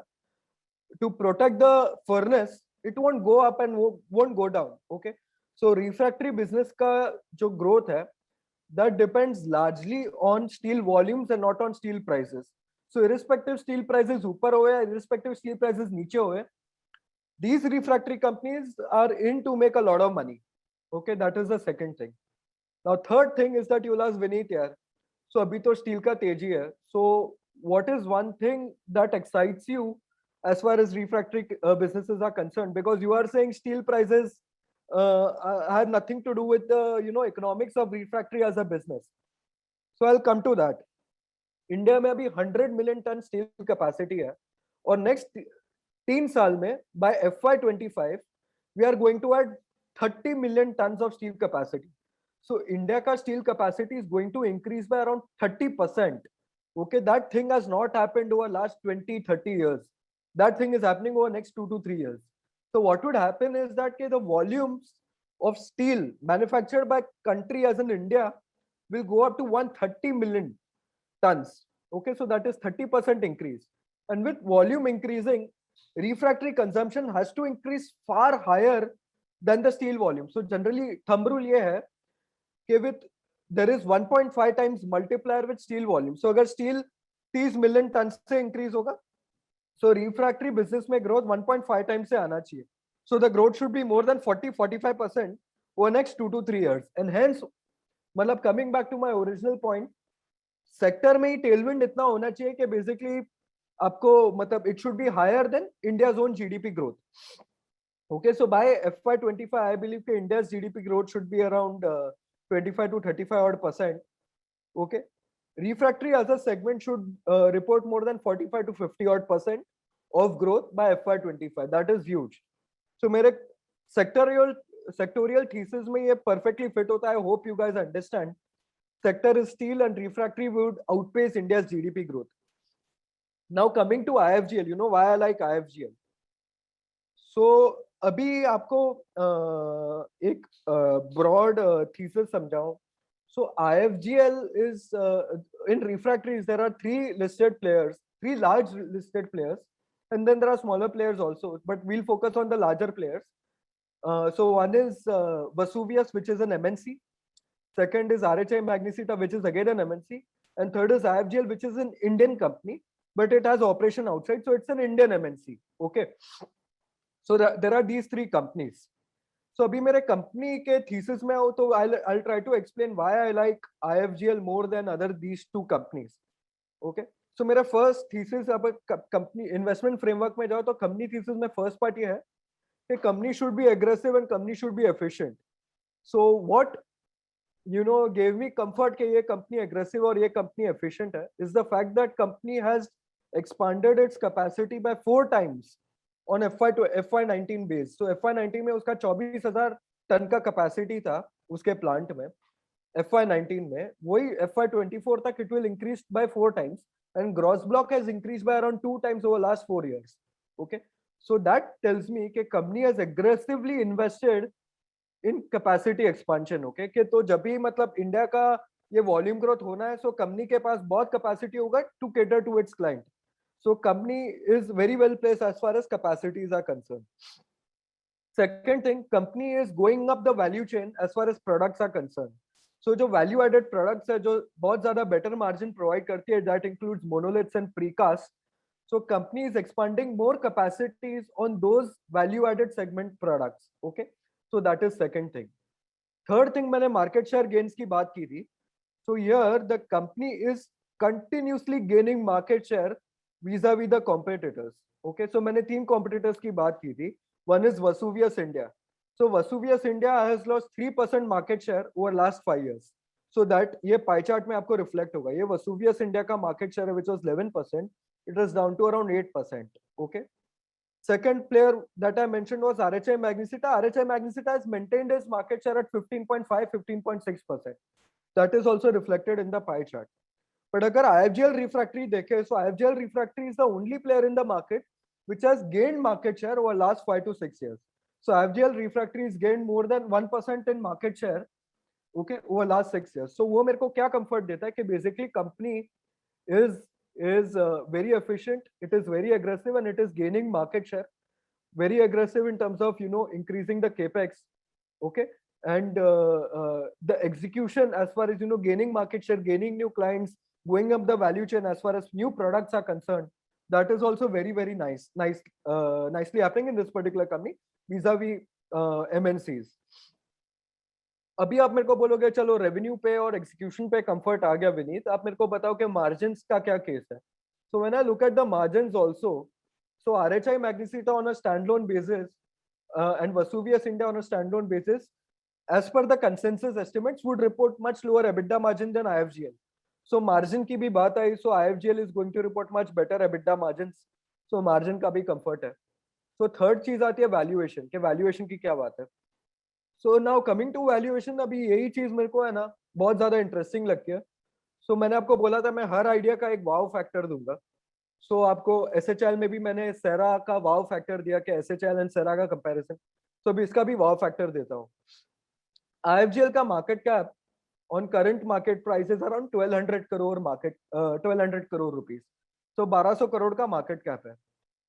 to protect the furnace, it won't go up and won't go down. Okay, so refractory business का जो growth है, that depends largely on steel volumes and not on steel prices. So irrespective steel prices ऊपर हो या irrespective steel prices नीचे हो, these refractory companies are in to make a lot of money. Okay, that is the second thing. Now third thing is that you'll ask Vineet here, so abhi to steel ka teji hai, so what is one thing that excites you as far as refractory businesses are concerned? Because you are saying steel prices have nothing to do with the economics of refractory as a business. So I'll come to that. India में अभी 100 million ton steel capacity है, और next 3 साल में by FY25 we are going to add 30 million tons of steel capacity. So India का steel capacity is going to increase by around 30%. Okay, that thing has not happened over last 20-30 years. That thing is happening over next 2 to 3 years. So what would happen is that the volumes of steel manufactured by country as in India will go up to 130 million tons. Okay, so that is 30% increase. And with volume increasing, refractory consumption has to increase far higher than the steel volume. So generally thumb rule ये है कि with there is 1.5 times multiplier with steel volume. So अगर steel 30 million tons से increase होगा, so refractory business में growth 1.5 times से आना चाहिए. So the growth should be more than 40-45% over next 2 to 3 years. And hence, मतलब coming back to my original point, sector में ही Tailwind इतना होना चाहिए कि बेसिकली आपको मतलब it should be higher than India's own GDP growth. Okay, so by FY25 I believe कि India's GDP growth should be around 25 to 35%. Okay, refractory as a segment should report more than 45 to 50% of growth by FY25. That is huge. So मेरे sectorial thesis में ये perfectly fit होता है. I hope you guys understand. Sector is steel and refractory would outpace India's GDP growth. Now coming to IFGL, you know why I like IFGL. So अभी आपको एक broad thesis समझाऊं. So IFGL is in refractories there are three large listed players, and then there are smaller players also, but we'll focus on the larger players. So one is Vesuvius, which is an MNC. Second is RHI Magnesita, which is again an MNC, and third is IFGL, which is an Indian company, but it has operation outside, so it's an Indian MNC. Okay, so there are these three companies. So अभी मेरे company के thesis में हो तो I'll try to explain why I like IFGL more than other these two companies. Okay, so मेरा first thesis अब company investment framework में जाओ तो company thesis में first part ये है कि company should be aggressive and company should be efficient. So what gave me comfort कि ये company aggressive और ये company efficient है is the fact that company has expanded its capacity by 4 times on FY19 base. So FY19 में उसका 24,000 ton का capacity था उसके plant में. FY19 में वही FY24 तक it will increase by 4 times, and gross block has increased by around 2 times over last 4 years. Okay, so that tells me कि company has aggressively invested in capacity expansion. Okay, कि तो जब भी मतलब India का ये volume growth होना है, so company के पास बहुत capacity होगा to cater to its client. So company is very well placed as far as capacities are concerned. Second thing, company is going up the value chain as far as products are concerned. So जो value added products है जो बहुत ज़्यादा better margin provide करती है, that includes monoliths and precast. So company is expanding more capacities on those value added segment products. Okay, so that is second thing. Third thing, मैंने market share gains की बात की थी. So here the company is continuously gaining market share vis-a-vis the competitors. Okay, so मैंने 3 competitors की बात की थी. One is Vesuvius India. So Vesuvius India has lost 3% market share over last 5 years. So that ये pie chart में आपको reflect होगा. ये Vesuvius India का market share which was 11%, it is down to around 8%. Okay. Second player that I mentioned was RHI Magnesita. RHI Magnesita has maintained its market share at 15.5, 15.6%. That is also reflected in the pie chart. But agar IFGL Refractory dekhe, so IFGL Refractory is the only player in the market which has gained market share over last 5 to 6 years. So IFGL Refractory has gained more than 1% in market share, okay, over last 6 years. So वो मेरे को क्या comfort देता है कि basically company is very efficient, it is very aggressive, and it is gaining market share, very aggressive in terms of increasing the capex, okay, and the execution as far as gaining market share, gaining new clients, going up the value chain as far as new products are concerned. That is also very nicely happening in this particular company vis-a-vis MNCs. अभी आप मेरे को बोलोगे चलो revenue पे और execution पे comfort आ गया विनीत, आप मेरे को बताओ कि मार्जिन्स का क्या केस है. So when I look at the margins also, so RHI Magnesita on a standalone basis and Vesuvius India on a standalone basis, as per the consensus estimates, would report much lower EBITDA margin than IFGL. So margin की भी बात आई, so IFGL is going to report much better EBITDA margins. So margin का भी comfort है. So third चीज आती है valuation, कि valuation की क्या बात है. So now coming to valuation, अभी यही चीज मेरे को है ना बहुत ज्यादा इंटरेस्टिंग लगती है. So मैंने आपको बोला था मैं हर आइडिया का एक वाव फैक्टर दूंगा. सो आपको एसएचएल में भी मैंने सेरा का वाव फैक्टर दिया कि एसएचएल एंड सेरा का कंपैरिजन, तो अभी इसका भी वाव फैक्टर देता हूँ. आईएफजीएल का market cap on current market prices around 1200 crore rupees, तो 1200 करोड़ का मार्केट कैप है.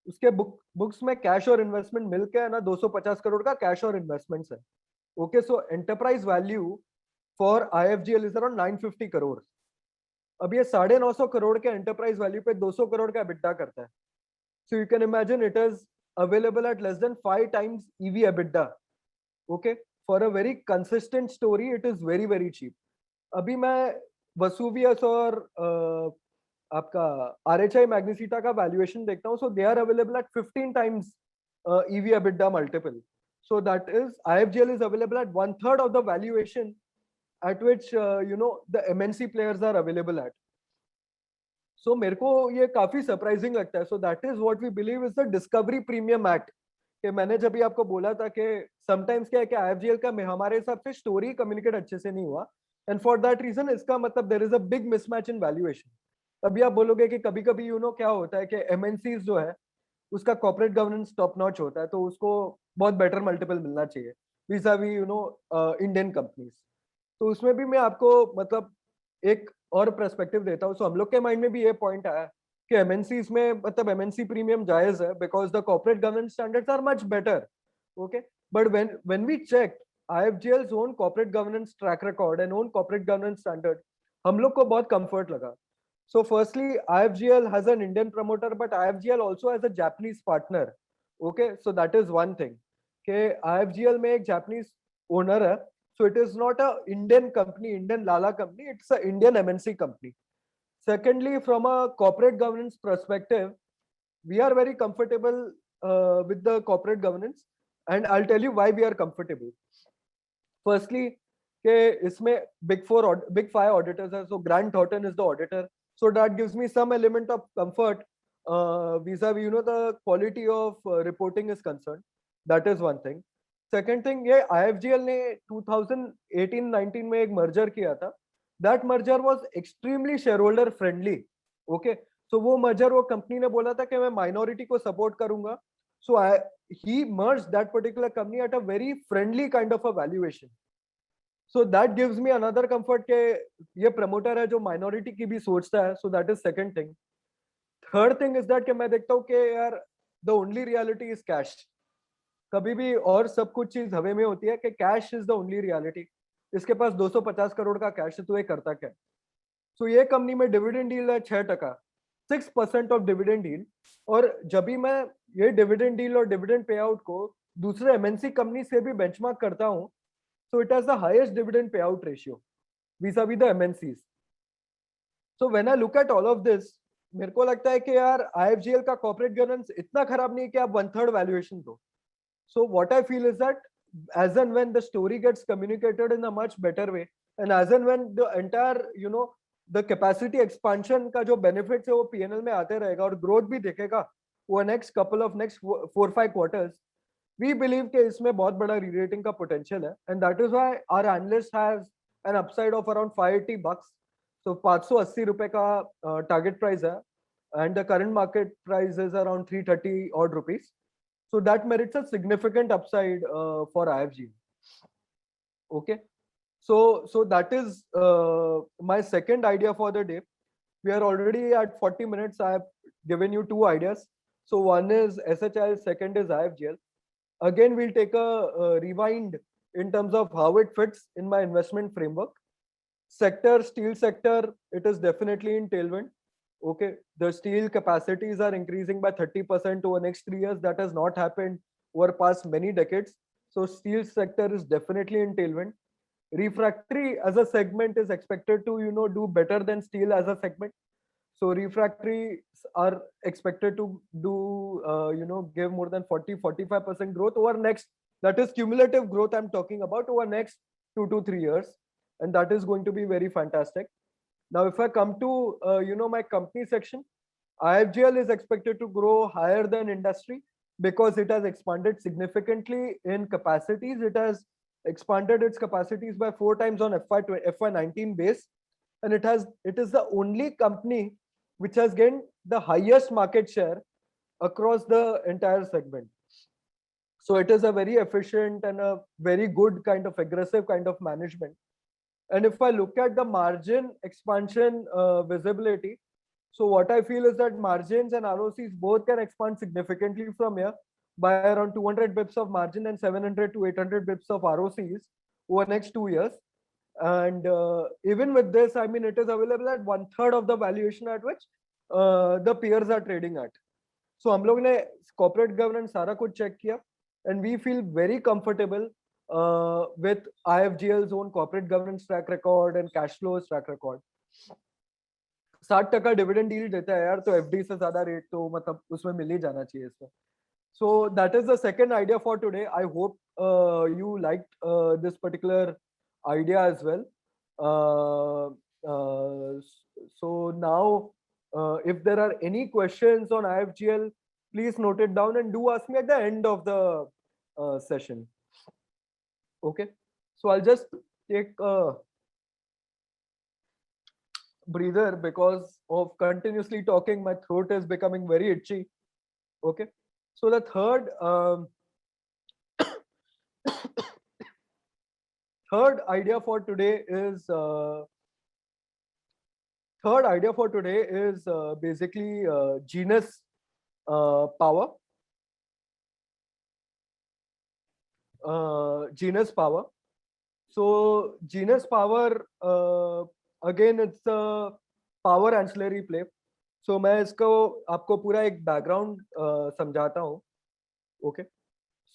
उसके बुक्स में कैश और इन्वेस्टमेंट मिलके है ना 250 करोड़ का कैश और इन्वेस्टमेंट्स है. Okay, so enterprise value for IFGL is around 950 crore. अब ये 950 करोड़ के एंटरप्राइज वैल्यू पे 200 करोड़ का EBITDA करता है. So you can imagine it is available at less than 5 times EV EBITDA. Okay, for a very consistent story it is very cheap. अभी मैं वसूवियस और आपका RHI Magnesita का वैल्यूएशन देखता हूँ, so they are available at 15 times EV EBITDA multiple. So that is IFGL is available at 1/3 of the valuation at which the MNC players are available at. So मेरे को ये काफी surprising लगता है. So that is what we believe is the discovery premium act. कि मैंने जब भी आपको बोला था कि sometimes क्या है कि IFGL का हमारे हिसाब से स्टोरी कम्युनिकेट अच्छे से नहीं हुआ, and for that reason इसका मतलब there is a big mismatch in valuation. अभी आप बोलोगे कि कभी कभी क्या होता है कि MNCs जो है उसका कॉर्पोरेट गवर्नेंस टॉप नॉच होता है, तो उसको बहुत बेटर मल्टीपल मिलना चाहिए vis-a-vis इंडियन कंपनीज. तो उसमें भी मैं आपको मतलब एक और पर्सपेक्टिव देता हूँ. सो हम लोग के माइंड में भी ये पॉइंट आया कि एमएनसीज में मतलब एमएनसी प्रीमियम जायज है because the corporate governance standards are much better. Okay, but when we check IFGL's own corporate governance track record and own corporate governance standard, हम लोग को बहुत कंफर्ट लगा. So firstly, IFGL has an Indian promoter, but IFGL also has a Japanese partner. Okay, so that is one thing. Okay, IFGL में एक Japanese owner है, so it is not a Indian company, Indian Lala company, it's a Indian MNC company. Secondly, from a corporate governance perspective, we are very comfortable with the corporate governance, and I'll tell you why we are comfortable. Firstly, के इसमें big five auditors है, so Grant Thornton is the auditor. So that gives me some element of comfort vis-a-vis the quality of reporting is concerned. That is one thing. Second thing, ये IFGL ने 2018-19 में एक merger किया था. That merger was extremely shareholder friendly. Okay, so वो merger वो company ने बोला था कि मैं minority को support करूंगा. So he merged that particular company at a very friendly kind of a valuation. So that gives me another comfort के ये promoter है जो minority की भी सोचता है. So that is second thing. Third thing is that कि मैं देखता हूँ कि यार the only reality is cash. कभी भी और सब कुछ चीज हवे में होती है कि cash is the only reality. इसके पास 250 करोड़ का कैश है, तो ये करता क्या? So ये कंपनी में डिविडेंड डील है 6%, 6% ऑफ डिविडेंड डील. और जब भी मैं ये डिविडेंड डील और डिविडेंड पे आउट को दूसरे एमएनसी कंपनी से भी बेंचमार्क करता हूँ, so it has the highest dividend payout ratio vis-a-vis the MNCs. So when I look at all of this, मेरे को लगता है कि यार IFGL का corporate governance इतना खराब नहीं है कि आप 1/3 valuation दो. So what I feel is that as and when the story gets communicated in a much better way, and as and when the entire the capacity expansion का जो benefits है वो P&L में आते रहेगा और growth भी दिखेगा, वो next 4-5 quarters, we believe कि इसमें बहुत बड़ा re-rating का potential है, and that is why our analyst has an upside of around $580. So 580 रुपए का target price है, and the current market price is around 330 odd rupees. So that merits a significant upside for IFG. Okay. So that is my second idea for the day. We are already at 40 minutes. I have given you two ideas. So one is SHIL, second is IFGL. Again, we'll take a rewind in terms of how it fits in my investment framework. Sector, steel sector, it is definitely in tailwind. Okay, the steel capacities are increasing by 30% over next 3 years. That has not happened over past many decades. So steel sector is definitely in tailwind. Refractory as a segment is expected to do better than steel as a segment. So refractories are expected to do give more than 40-45% growth over next, that is cumulative growth I'm talking about, over next 2 to 3 years, and that is going to be very fantastic. Now if I come to my company section, IFGL is expected to grow higher than industry because it has expanded significantly in capacities. It has expanded its capacities by 4 times on FY19 base, and it is the only company which has gained the highest market share across the entire segment. So it is a very efficient and a very good kind of aggressive kind of management. And if I look at the margin expansion visibility, so what I feel is that margins and ROCs both can expand significantly from here by around 200 bips of margin and 700 to 800 bips of ROCs over next 2 years. And even with this, I mean, it is available at 1/3 of the valuation at which the peers are trading at. So हम लोग ने corporate governance सारा कुछ check किया, and we feel very comfortable with IFGL's own corporate governance track record and cash flows track record. 60% dividend deal देता है यार, तो एफडी से ज्यादा रेट तो मतलब उसमें मिल ही जाना चाहिए इसमें. So that is the second idea for today. I hope you liked this particular idea as well. So now, if there are any questions on IFGL, please note it down and do ask me at the end of the session. Okay, so I'll just take a breather because of continuously talking. My throat is becoming very itchy. Okay, so the third third idea for today is basically Genus Power. Genus Power. So Genus Power, again, it's a power ancillary play. So मैं इसको आपको पूरा एक background समझाता हूँ. Okay.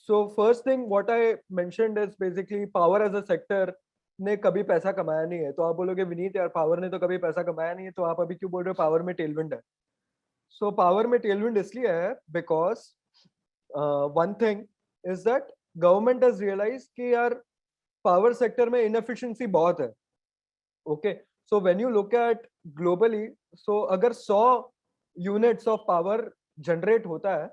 So first thing what I mentioned is basically power as a sector ने कभी पैसा कमाया नहीं है. तो आप बोलोगे विनीत यार पावर ने तो कभी पैसा कमाया नहीं है, तो आप अभी क्यों बोल रहे हो पावर में टेलविंड है? So पावर में टेलविंड इसलिए है because one thing is that government has realized कि यार power sector में inefficiency बहुत है. Okay, so when you look at globally, so अगर 100 units of power generate होता है,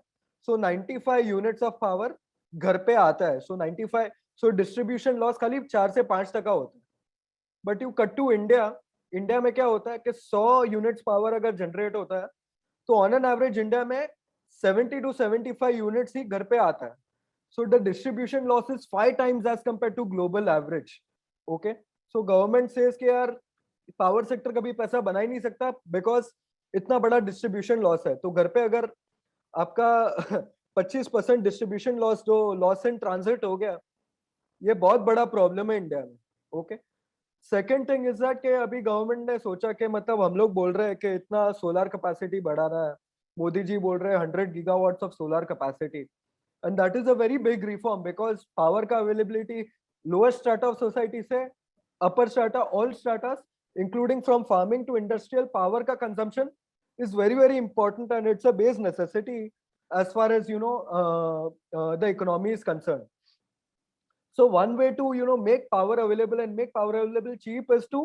so 95 units of power घर पे आता है. So 95, so distribution loss खाली 4 से 5% होता है. But you cut to India, India में क्या होता है कि 100 units power अगर generate होता है, तो on an average इंडिया में 70 to 75 units ही घर पे आता है. So the distribution loss is 5 times as compared to global average. Okay, so government says कि यार power sector कभी पैसा बना ही नहीं सकता because इतना बड़ा distribution loss है. तो घर पे अगर आपका 25% डिस्ट्रीब्यूशन लॉस जो लॉस इन ट्रांजिट हो गया, ये बहुत बड़ा प्रॉब्लम है इंडिया में. Okay, second thing is that कि अभी गवर्नमेंट ने सोचा कि मतलब हम लोग बोल रहे हैं कि इतना सोलर कैपेसिटी बढ़ाना है, मोदी जी बोल रहे हैं 100 gigawatts of solar capacity, and that is a very big reform because power का availability lower strata of society से upper strata, all stratas including from farming to industrial, power का consumption is very important and it's a base necessity as far as the economy is concerned. So one way to make power available and make power available cheap is to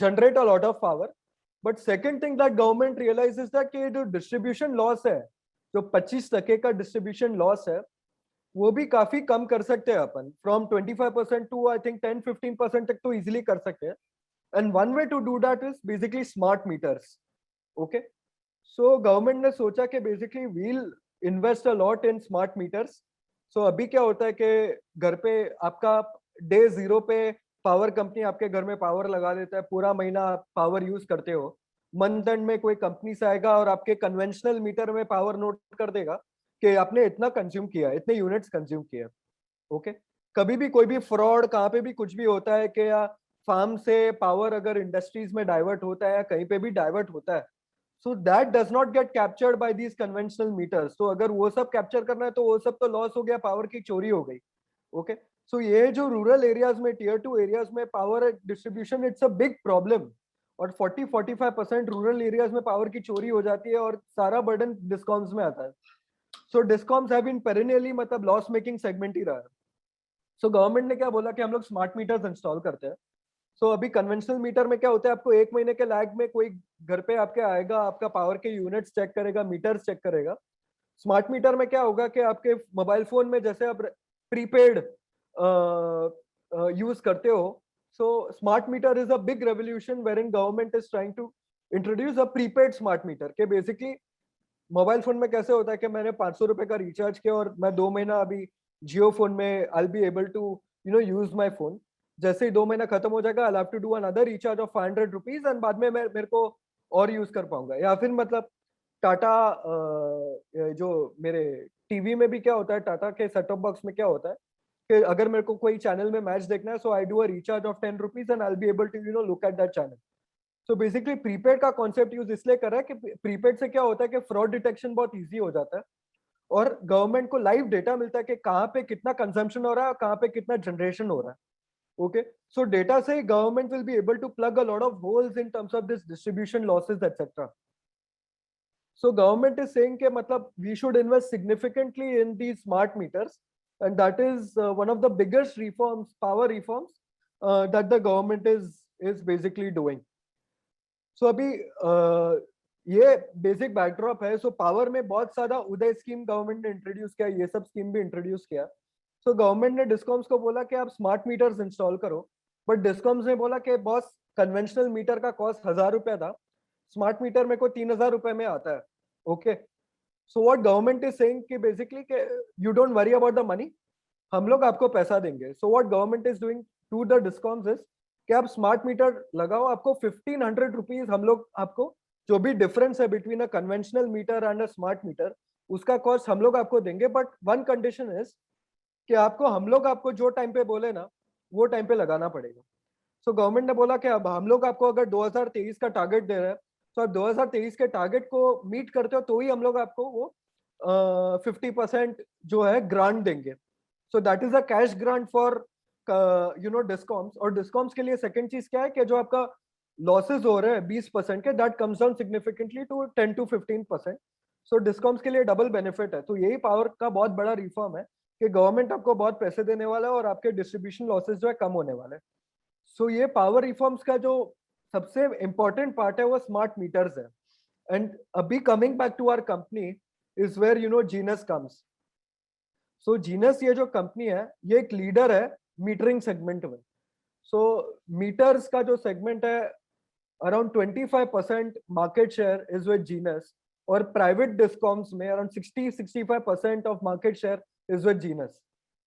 generate a lot of power. But second thing that government realizes that कि जो distribution loss है, जो 25% का distribution loss है वो भी काफी कम कर सकते हैं अपन, फ्रॉम 25% टू आई थिंक 10-15% तक तो इजिली कर सकते हैं. And one way to do that is basically smart meters. Okay, so government ने सोचा कि basically we'll invest a lot in smart meters. So अभी क्या होता है कि घर पे आपका डे जीरो पे पावर कंपनी आपके घर में पावर लगा देता है, पूरा महीना आप पावर यूज करते हो. मंथ एंड में कोई कंपनी से आएगा और आपके कन्वेंशनल मीटर में पावर नोट कर देगा कि आपने इतना कंज्यूम किया, इतने यूनिट्स कंज्यूम किए. ओके, कभी भी कोई भी फ्रॉड कहाँ पे भी कुछ भी होता है कि या फार्म से पावर अगर इंडस्ट्रीज में डाइवर्ट होता है या कहीं पे भी डाइवर्ट होता है, so that does not get captured by these conventional meters. तो अगर वो सब कैप्चर करना है तो वो सब तो लॉस हो गया, पावर की चोरी हो गई. ओके, सो ये जो रूरल एरियाज में, टियर 2 एरियाज में power distribution it's a big problem. और 40-45% रूरल एरियाज में पावर की चोरी हो जाती है और सारा बर्डन डिस्कॉम्स में आता है. सो डिस्कॉम्स हैव बीन पेरिनियरली मतलब लॉस मेकिंग सेगमेंट ही रहा है. सो गवर्नमेंट ने क्या बोला कि हम लोग स्मार्ट मीटर्स इंस्टॉल करते हैं. सो अभी कन्वेंशनल मीटर में क्या होता है, आपको 1 महीने के लैग में कोई घर पे आपके आएगा, आपका पावर के यूनिट्स चेक करेगा, मीटर्स चेक करेगा. स्मार्ट मीटर में क्या होगा कि आपके मोबाइल फोन में जैसे आप प्रीपेड यूज करते हो, so smart meter is a big revolution wherein government is trying to introduce a prepaid smart meter. के बेसिकली मोबाइल फोन में कैसे होता है कि मैंने 500 रुपए का रिचार्ज किया और मैं 2 महीना अभी जियो फोन में I be able to use my phone. जैसे ही 2 महीना खत्म हो जाएगा, I have to do another recharge of 500 rupees and बाद में मैं मेरे को और यूज कर पाऊंगा. या फिर मतलब टाटा जो मेरे टीवी में भी क्या होता है, टाटा के सेट टॉप बॉक्स में क्या होता है कि अगर मेरे को कोई चैनल में मैच देखना है, so I do a recharge of 10 rupees and I be able to look at that channel. So basically prepaid का कॉन्सेप्ट यूज इसलिए कर रहा है कि प्रीपेड से क्या होता है कि फ्रॉड डिटेक्शन बहुत इजी हो जाता है और गवर्नमेंट को लाइव डेटा मिलता है कि कहाँ पे कितना कंजम्पशन हो रहा है और कहाँ पे कितना जनरेशन हो रहा है. ओके, सो डेटा से government will be able to plug a lot of holes in terms of this distribution losses et cetera. So government is saying कि मतलब we should invest significantly in these smart meters, and that is one of the biggest reforms, power reforms that the government is basically doing. So अभी ये basic backdrop है. So power में बहुत सारा उदय scheme government ने introduce किया, ये सब स्कीम भी इंट्रोड्यूस किया. सो गवर्नमेंट ने डिस्कॉम्स को बोला कि आप स्मार्ट मीटर्स इंस्टॉल करो, बट डिस्कॉम्स ने बोला कि बॉस कन्वेंशनल मीटर का कॉस्ट 1000 रुपया था, स्मार्ट मीटर मेरे को 3000 रुपए में आता है. Okay, so what government is saying कि basically you don't worry about the money, हम लोग आपको पैसा देंगे. So what government is doing to the discoms is कि आप स्मार्ट मीटर लगाओ, आपको 1500 रुपीज हम लोग आपको जो भी डिफरेंस है between a conventional meter and a smart meter, उसका कॉस्ट हम लोग आपको देंगे. बट वन कंडीशन इज कि आपको हम लोग आपको जो टाइम पे बोले ना वो टाइम पे लगाना पड़ेगा. सो गवर्नमेंट ने बोला कि अब हम लोग आपको अगर 2023 का टारगेट दे रहे हैं, तो आप 2023 के टारगेट को मीट करते हो तो ही हम लोग आपको वो 50% जो है ग्रांट देंगे. सो that is a cash grant for discoms. और डिस्कॉम्स के लिए सेकंड चीज क्या है कि जो आपका लॉसेस हो रहे हैं 20% के, that comes down significantly to 10-15%. So discoms के लिए डबल बेनिफिट है. तो यही पावर का बहुत बड़ा रिफॉर्म है कि गवर्नमेंट आपको बहुत पैसे देने वाला है और आपके डिस्ट्रीब्यूशन लॉसेस जो है कम होने वाले हैं. सो ये पावर रिफॉर्म्स का जो सबसे इंपॉर्टेंट पार्ट है वो स्मार्ट मीटर्स है. एंड अभी coming back to our company is where Genus comes. So Genus ये जो कंपनी है ये एक लीडर है मीटरिंग सेगमेंट में. सो मीटर्स का जो सेगमेंट है around 25% market share is with Genus, और प्राइवेट डिस्कॉम्स में around 60-65% of market share is with Genus.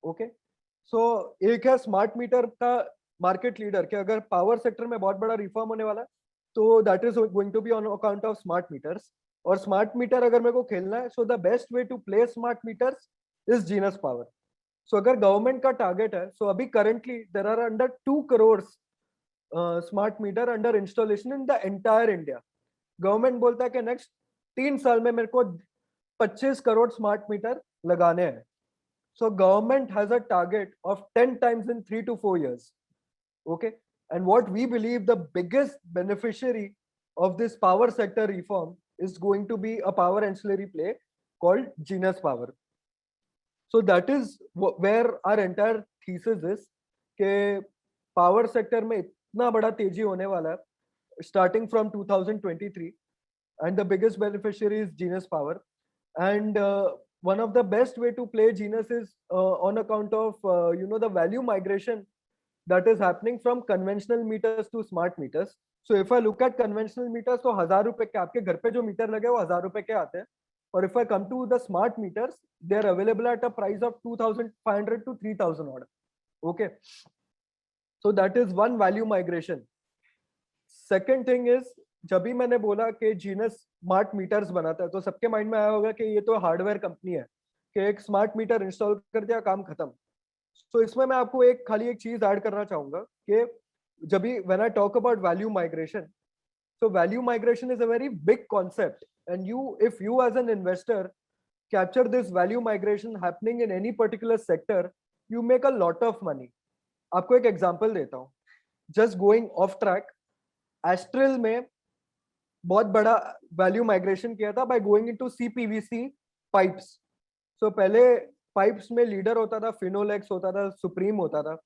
Okay, so एक है स्मार्ट मीटर का मार्केट लीडर कि अगर पावर सेक्टर में बहुत बड़ा रिफॉर्म होने वाला है तो that is going to be on account of smart meters. और स्मार्ट मीटर अगर मेरे को खेलना है, so the best way to play smart meters is Genus power. So अगर गवर्नमेंट का टारगेट है, सो अभी currently there are under 2 crore smart meter under installation in the entire India. Government बोलता है कि नेक्स्ट 3 साल में मेरे को 25 करोड़ स्मार्ट मीटर लगाने हैं. So government has a target of 10 times in 3 to 4 years. Okay. And what we believe the biggest beneficiary of this power sector reform is going to be a power ancillary play called Genus Power. So that is where our entire thesis is कि power sector में इतना बड़ा तेजी होने वाला है starting from 2023, and the biggest beneficiary is Genus Power. And one of the best way to play Genus is on account of the value migration that is happening from conventional meters to smart meters. So if I look at conventional meters, तो 1000 रुपए के आपके घर पे जो metre लगे वो 1000 रुपए के आते हैं. और if I come to the smart meters, they are available at a price of 2500 to 3000 odd. Okay, so that is one value migration. Second thing is, जब भी मैंने बोला कि जीनस स्मार्ट मीटर्स बनाता है तो सबके माइंड में आया होगा कि ये तो हार्डवेयर कंपनी है कि एक स्मार्ट मीटर इंस्टॉल कर दिया, काम खत्म. तो इसमें मैं आपको खाली एक चीज ऐड करना चाहूंगा कि जब भी when I talk about value migration, so value migration is a very big concept, and if you as an investor capture this value migration happening in any particular sector, you make a lot of money. आपको एक example देता हूँ, just going off track. Astral में बहुत बड़ा value migration किया था by going into CPVC pipes. So पहले पाइप्स में लीडर होता था, फिनोलेक्स होता था, सुप्रीम होता था.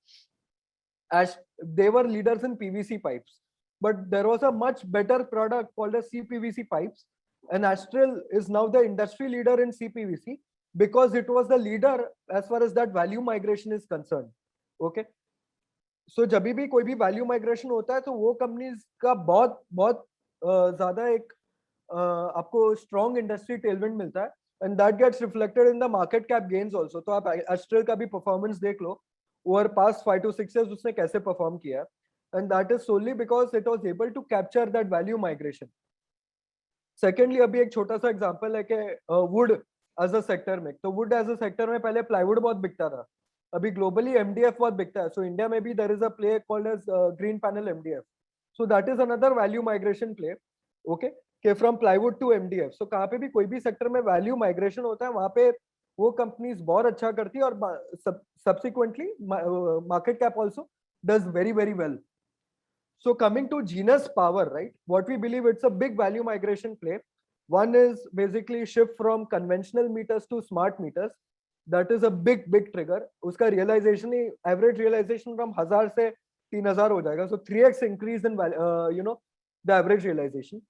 They were leaders in PVC pipes, but there was a much better product called as CPVC pipes, and Astral is now the industry leader in CPVC because it was the leader as far as that value migration is concerned. Okay, so जब भी कोई भी value migration होता है तो वो companies का बहुत बहुत ज्यादा एक आपको स्ट्रॉन्ग इंडस्ट्री टेलमेंट मिलता है, and that gets reflected in the market cap gains also. तो आप एस्ट्रल का भी परफॉर्मेंस देख लो ओवर पास्ट 5 to 6 years उसने कैसे परफॉर्म किया, and that is solely because it was able to capture that value migration. Secondly, अभी एक छोटा सा एग्जांपल है कि वुड एज अ सेक्टर में, तो वुड एज अ सेक्टर में पहले प्लाईवुड बहुत बिकता था, अभी ग्लोबली MDF बहुत बिकता है. सो इंडिया में भी there is a play called as green panel MDF. So that is another value migration play. Okay, कि from plywood to MDF. So कहाँ पे भी कोई भी सेक्टर में वैल्यू माइग्रेशन होता है वहां पे वो कंपनीज बहुत अच्छा करती है, और subsequently market cap also does very very well. So coming to Genus Power, right? What we believe, it's a big value migration play. One is basically shift from conventional meters to smart meters. That is a big trigger. उसका realization he average realization from 1000 से 3000 हो जाएगा. So 3x increase in the average realization.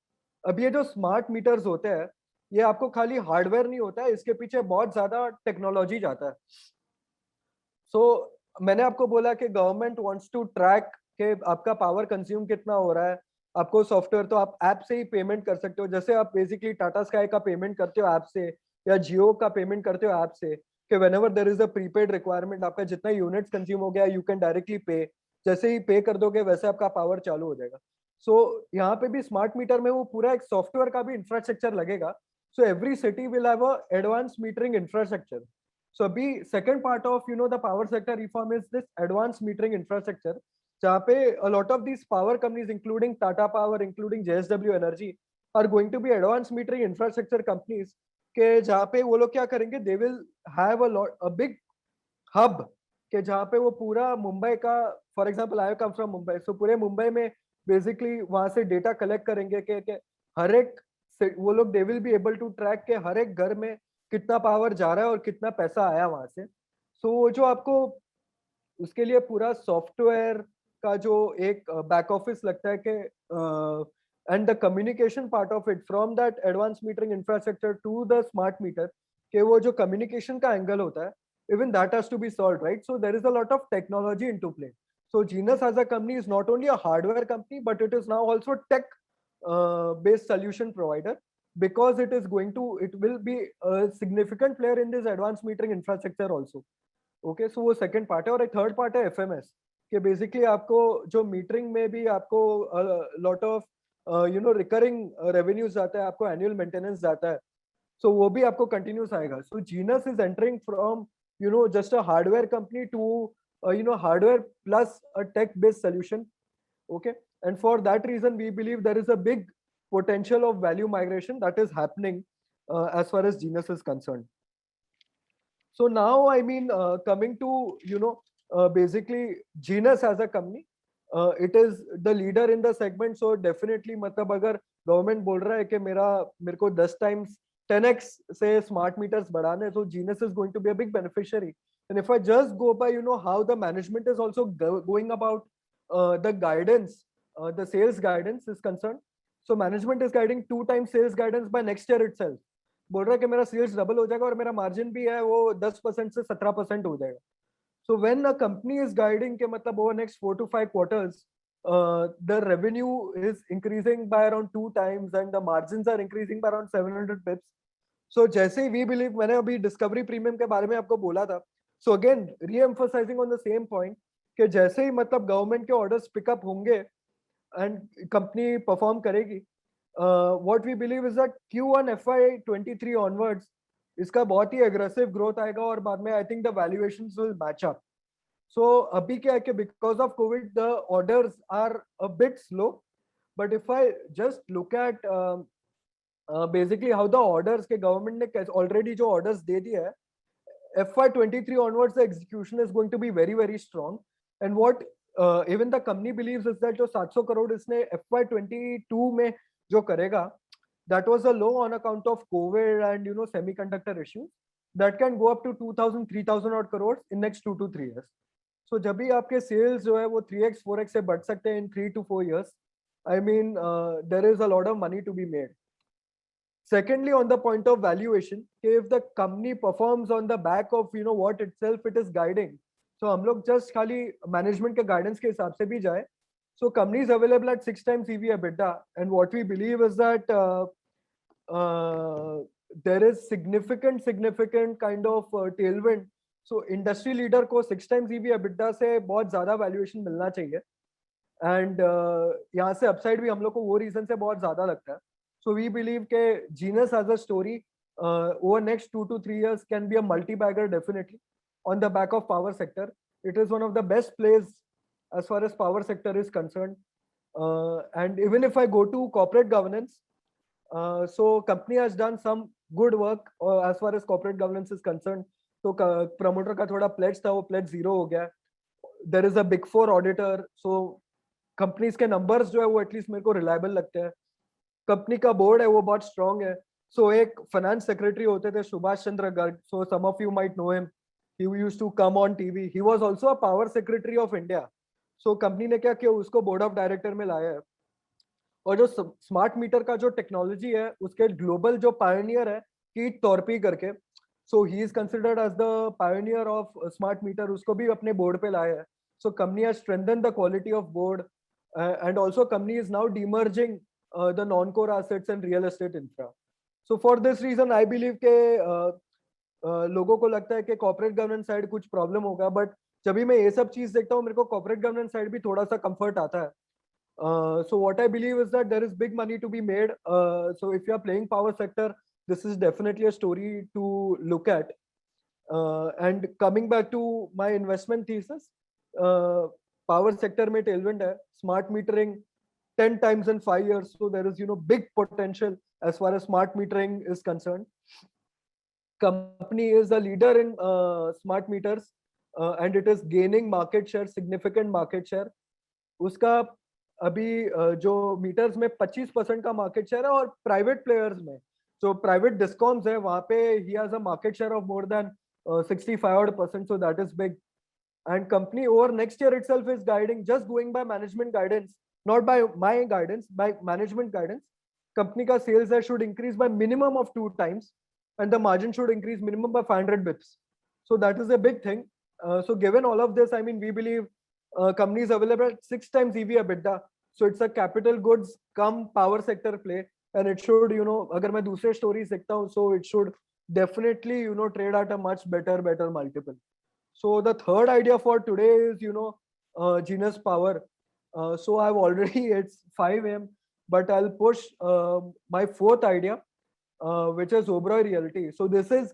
अब ये जो smart meters होते हैं, ये आपको खाली हार्डवेयर नहीं होता है, इसके पीछे बहुत ज्यादा टेक्नोलॉजी जाता है. So मैंने आपको बोला कि गवर्नमेंट वांट्स टू ट्रैक कि आपका पावर कंज्यूम कितना हो रहा है. आपको सॉफ्टवेयर, तो आप ऐप से ही पेमेंट कर सकते हो, जैसे आप बेसिकली टाटा स्काई का पेमेंट करते हो ऐप से, या जियो का पेमेंट करते हो ऐप से, कि whenever there is a prepaid requirement, आपका जितना यूनिट्स कंज्यूम हो गया यू कैन डायरेक्टली पे. जैसे ही पे कर दोगे वैसे आपका पावर चालू हो जाएगा. सो यहाँ पे भी स्मार्ट मीटर में वो पूरा एक सॉफ्टवेयर का भी इंफ्रास्ट्रक्चर लगेगा. So every city will have a advance metering infrastructure. So अभी second part of the power sector reform is this advanced metering infrastructure, जहाँ पे a lot of these power companies including Tata Power, including JSW Energy are going to be advanced metering infrastructure companies, के जहाँ पे वो लोग क्या करेंगे, they will have a big hub, के जहाँ पे वो पूरा मुंबई का, for example I come from Mumbai, so पूरे मुंबई में basically वहाँ से data collect करेंगे कि हर एक वो लोग they will be able to track के हर एक घर में कितना पावर जा रहा है और कितना पैसा आया वहां से. सो वो जो आपको उसके लिए पूरा सॉफ्टवेयर का जो एक बैक ऑफिस लगता है कि and the communication part of it from that advance metering infrastructure to the smart meter, कि वो जो कम्युनिकेशन का एंगल होता है, even that has to be solved, right? So there is a lot of technology into play. So Genus as a company is not only a hardware company, but it is now also tech based solution provider, because it will be a significant player in this advanced metering infrastructure also. Okay, so वो second part है. और एक third part है FMS, कि basically आपको जो metering में भी आपको lot of recurring revenues जाता है, आपको annual maintenance जाता है, so वो भी आपको continuous आएगा. So Genus is entering from just a hardware company to hardware plus a tech based solution. Okay, and for that reason we believe there is a big potential of value migration that is happening as far as Genus is concerned. So now, I mean, coming to basically Genus as a company, it is the leader in the segment. So definitely, मतलब अगर government बोल रहा है कि मेरे को 10 times 10x से smart meters बढ़ाने, so Genus is going to be a big beneficiary. And if I just go by how the management is also going about the guidance, the sales guidance is concerned. So management is guiding 2 times sales guidance by next year itself. बोल रहा है कि मेरा sales double हो जाएगा और मेरा margin भी है वो 10% से 17% हो जाएगा. So when a company is guiding के मतलब over next 4 to 5 quarters, the revenue is increasing by around 2 times and the margins are increasing by around 700 pips. So जैसे ही we believe, मैंने अभी डिस्कवरी प्रीमियम के बारे में आपको बोला था. So again re-emphasizing on the same point कि जैसे ही मतलब गवर्नमेंट के ऑर्डर्स पिकअप होंगे एंड कंपनी परफॉर्म करेगी, what we believe is that Q1 FY23 onwards इसका बहुत ही एग्रेसिव ग्रोथ आएगा और बाद में I think the valuations will match up. So अभी क्या है कि because of covid the orders are a bit slow, but if I just look at basically how the orders के गवर्नमेंट ने ऑलरेडी जो ऑर्डर्स दे दिए है, FY23 onwards the execution is going to be very very strong. And what even the company believes is that जो 700 करोड़ इसने FY22 में जो करेगा, that was a low on account of COVID and semiconductor issues, that can go up to 2000 3000 odd crores in next 2 to 3 years. So जब भी आपके sales जो है वो 3x 4x से बढ़ सकते हैं in 3 to 4 years, I mean there is a lot of money to be made. Secondly, on the point of valuation, if the company performs on the back of what itself it is guiding, so हम लोग just खाली management के guidance के हिसाब से भी जाए, so company is available at 6 times EV EBITDA, and what we believe is that there is significant kind of tailwind. So industry leader को 6 times EV EBITDA से बहुत ज़्यादा valuation मिलना चाहिए, and यहाँ से upside भी हम लोग को वो reason से बहुत ज़्यादा लगता है. So we believe that Genus as a story over next 2 to 3 years can be a multi-bagger definitely on the back of power sector. It is one of the best plays as far as power sector is concerned. And even if I go to corporate governance, so company has done some good work as far as corporate governance is concerned. So promoter का थोड़ा pledge था, वो pledge zero हो गया. There is a big four auditor, so companies के numbers जो है वो at least मेरे को reliable लगते हैं. कंपनी का बोर्ड है वो बहुत स्ट्रांग है. सो एक फाइनेंस सेक्रेटरी होते थे Subhash Chandra Garg, so some of you might know him, he used to come on TV, he was also a power secretary of India. So company ने क्या किया, उसको बोर्ड ऑफ डायरेक्टर में लाया है. और जो स्मार्ट मीटर का जो टेक्नोलॉजी है उसके ग्लोबल जो पायोनियर है कीट टॉर्पी करके, so he is considered as the pioneer of smart meter, उसको भी अपने बोर्ड पे लाया है. So company has strengthen the quality of board and also company is now demerging the non-core assets and real estate infra. So for this reason, I believe के लोगों को लगता है कि corporate governance side कुछ problem होगा, but जब भी मैं ये सब चीज देखता हूँ मेरे को corporate governance side भी थोड़ा सा comfort आता है. So what I believe is that there is big money to be made. So if you are playing power sector, this is definitely a story to look at. And coming back to my investment thesis, power sector में tailwind है, smart metering 10 times in 5 years, so there is big potential as far as smart metering is concerned. Company is a leader in smart meters and it is gaining market share, significant market share. उसका अभी जो meters में 25% का market share है, और private players में जो private discoms है वहाँ पे he has a market share of more than 65%, so that is big. And company over next year itself is guiding, just going by management guidance, not by my guidance, by management guidance, company ka sales should increase by minimum of 2 times and the margin should increase minimum by 500 bips. So that is a big thing. So given all of this, I mean, we believe company is available at 6 times EV EBITDA. So it's a capital goods come power sector play, and it should, agar main dusre stories dekhta hu, so it should definitely, trade at a much better multiple. So the third idea for today is, Genus Power. So I've already, it's 5 a.m., but I'll push my fourth idea, which is Oberoi Realty. So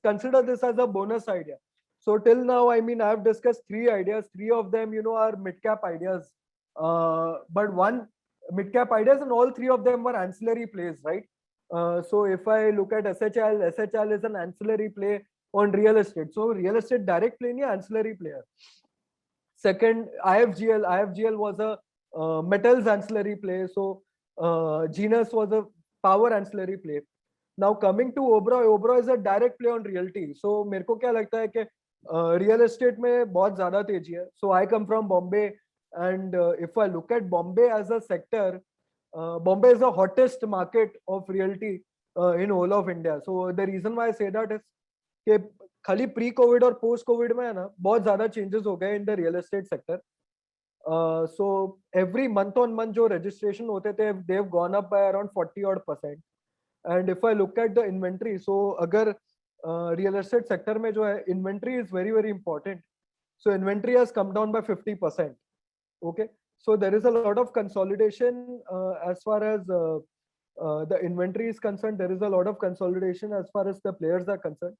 consider this as a bonus idea. So till now, I mean, I've discussed 3 ideas. 3 of them, are mid-cap ideas. But one mid-cap ideas, and all 3 of them were ancillary plays, right? So if I look at SHL is an ancillary play on real estate. So real estate direct play, ancillary player. Second, IFGL was a metals ancillary play. So Genus was a power ancillary play. Now coming to Oberoi is a direct play on realty. So मेरे को क्या लगता है कि real estate में बहुत ज़्यादा तेजी है. So I come from Bombay, and if I look at Bombay as a sector, Bombay is the hottest market of realty in whole of India. So the reason why I say that is कि खाली pre Covid और post Covid में है ना बहुत ज्यादा changes हो गए in the real estate sector. So every month on month जो registration होते थे they've gone up by around 40% and if I look at the inventory, so अगर real estate sector में जो है inventory is very very important. So inventory has come down by 50%. Okay, so there is a lot of consolidation as far as the inventory is concerned. There is a lot of consolidation as far as the players are concerned.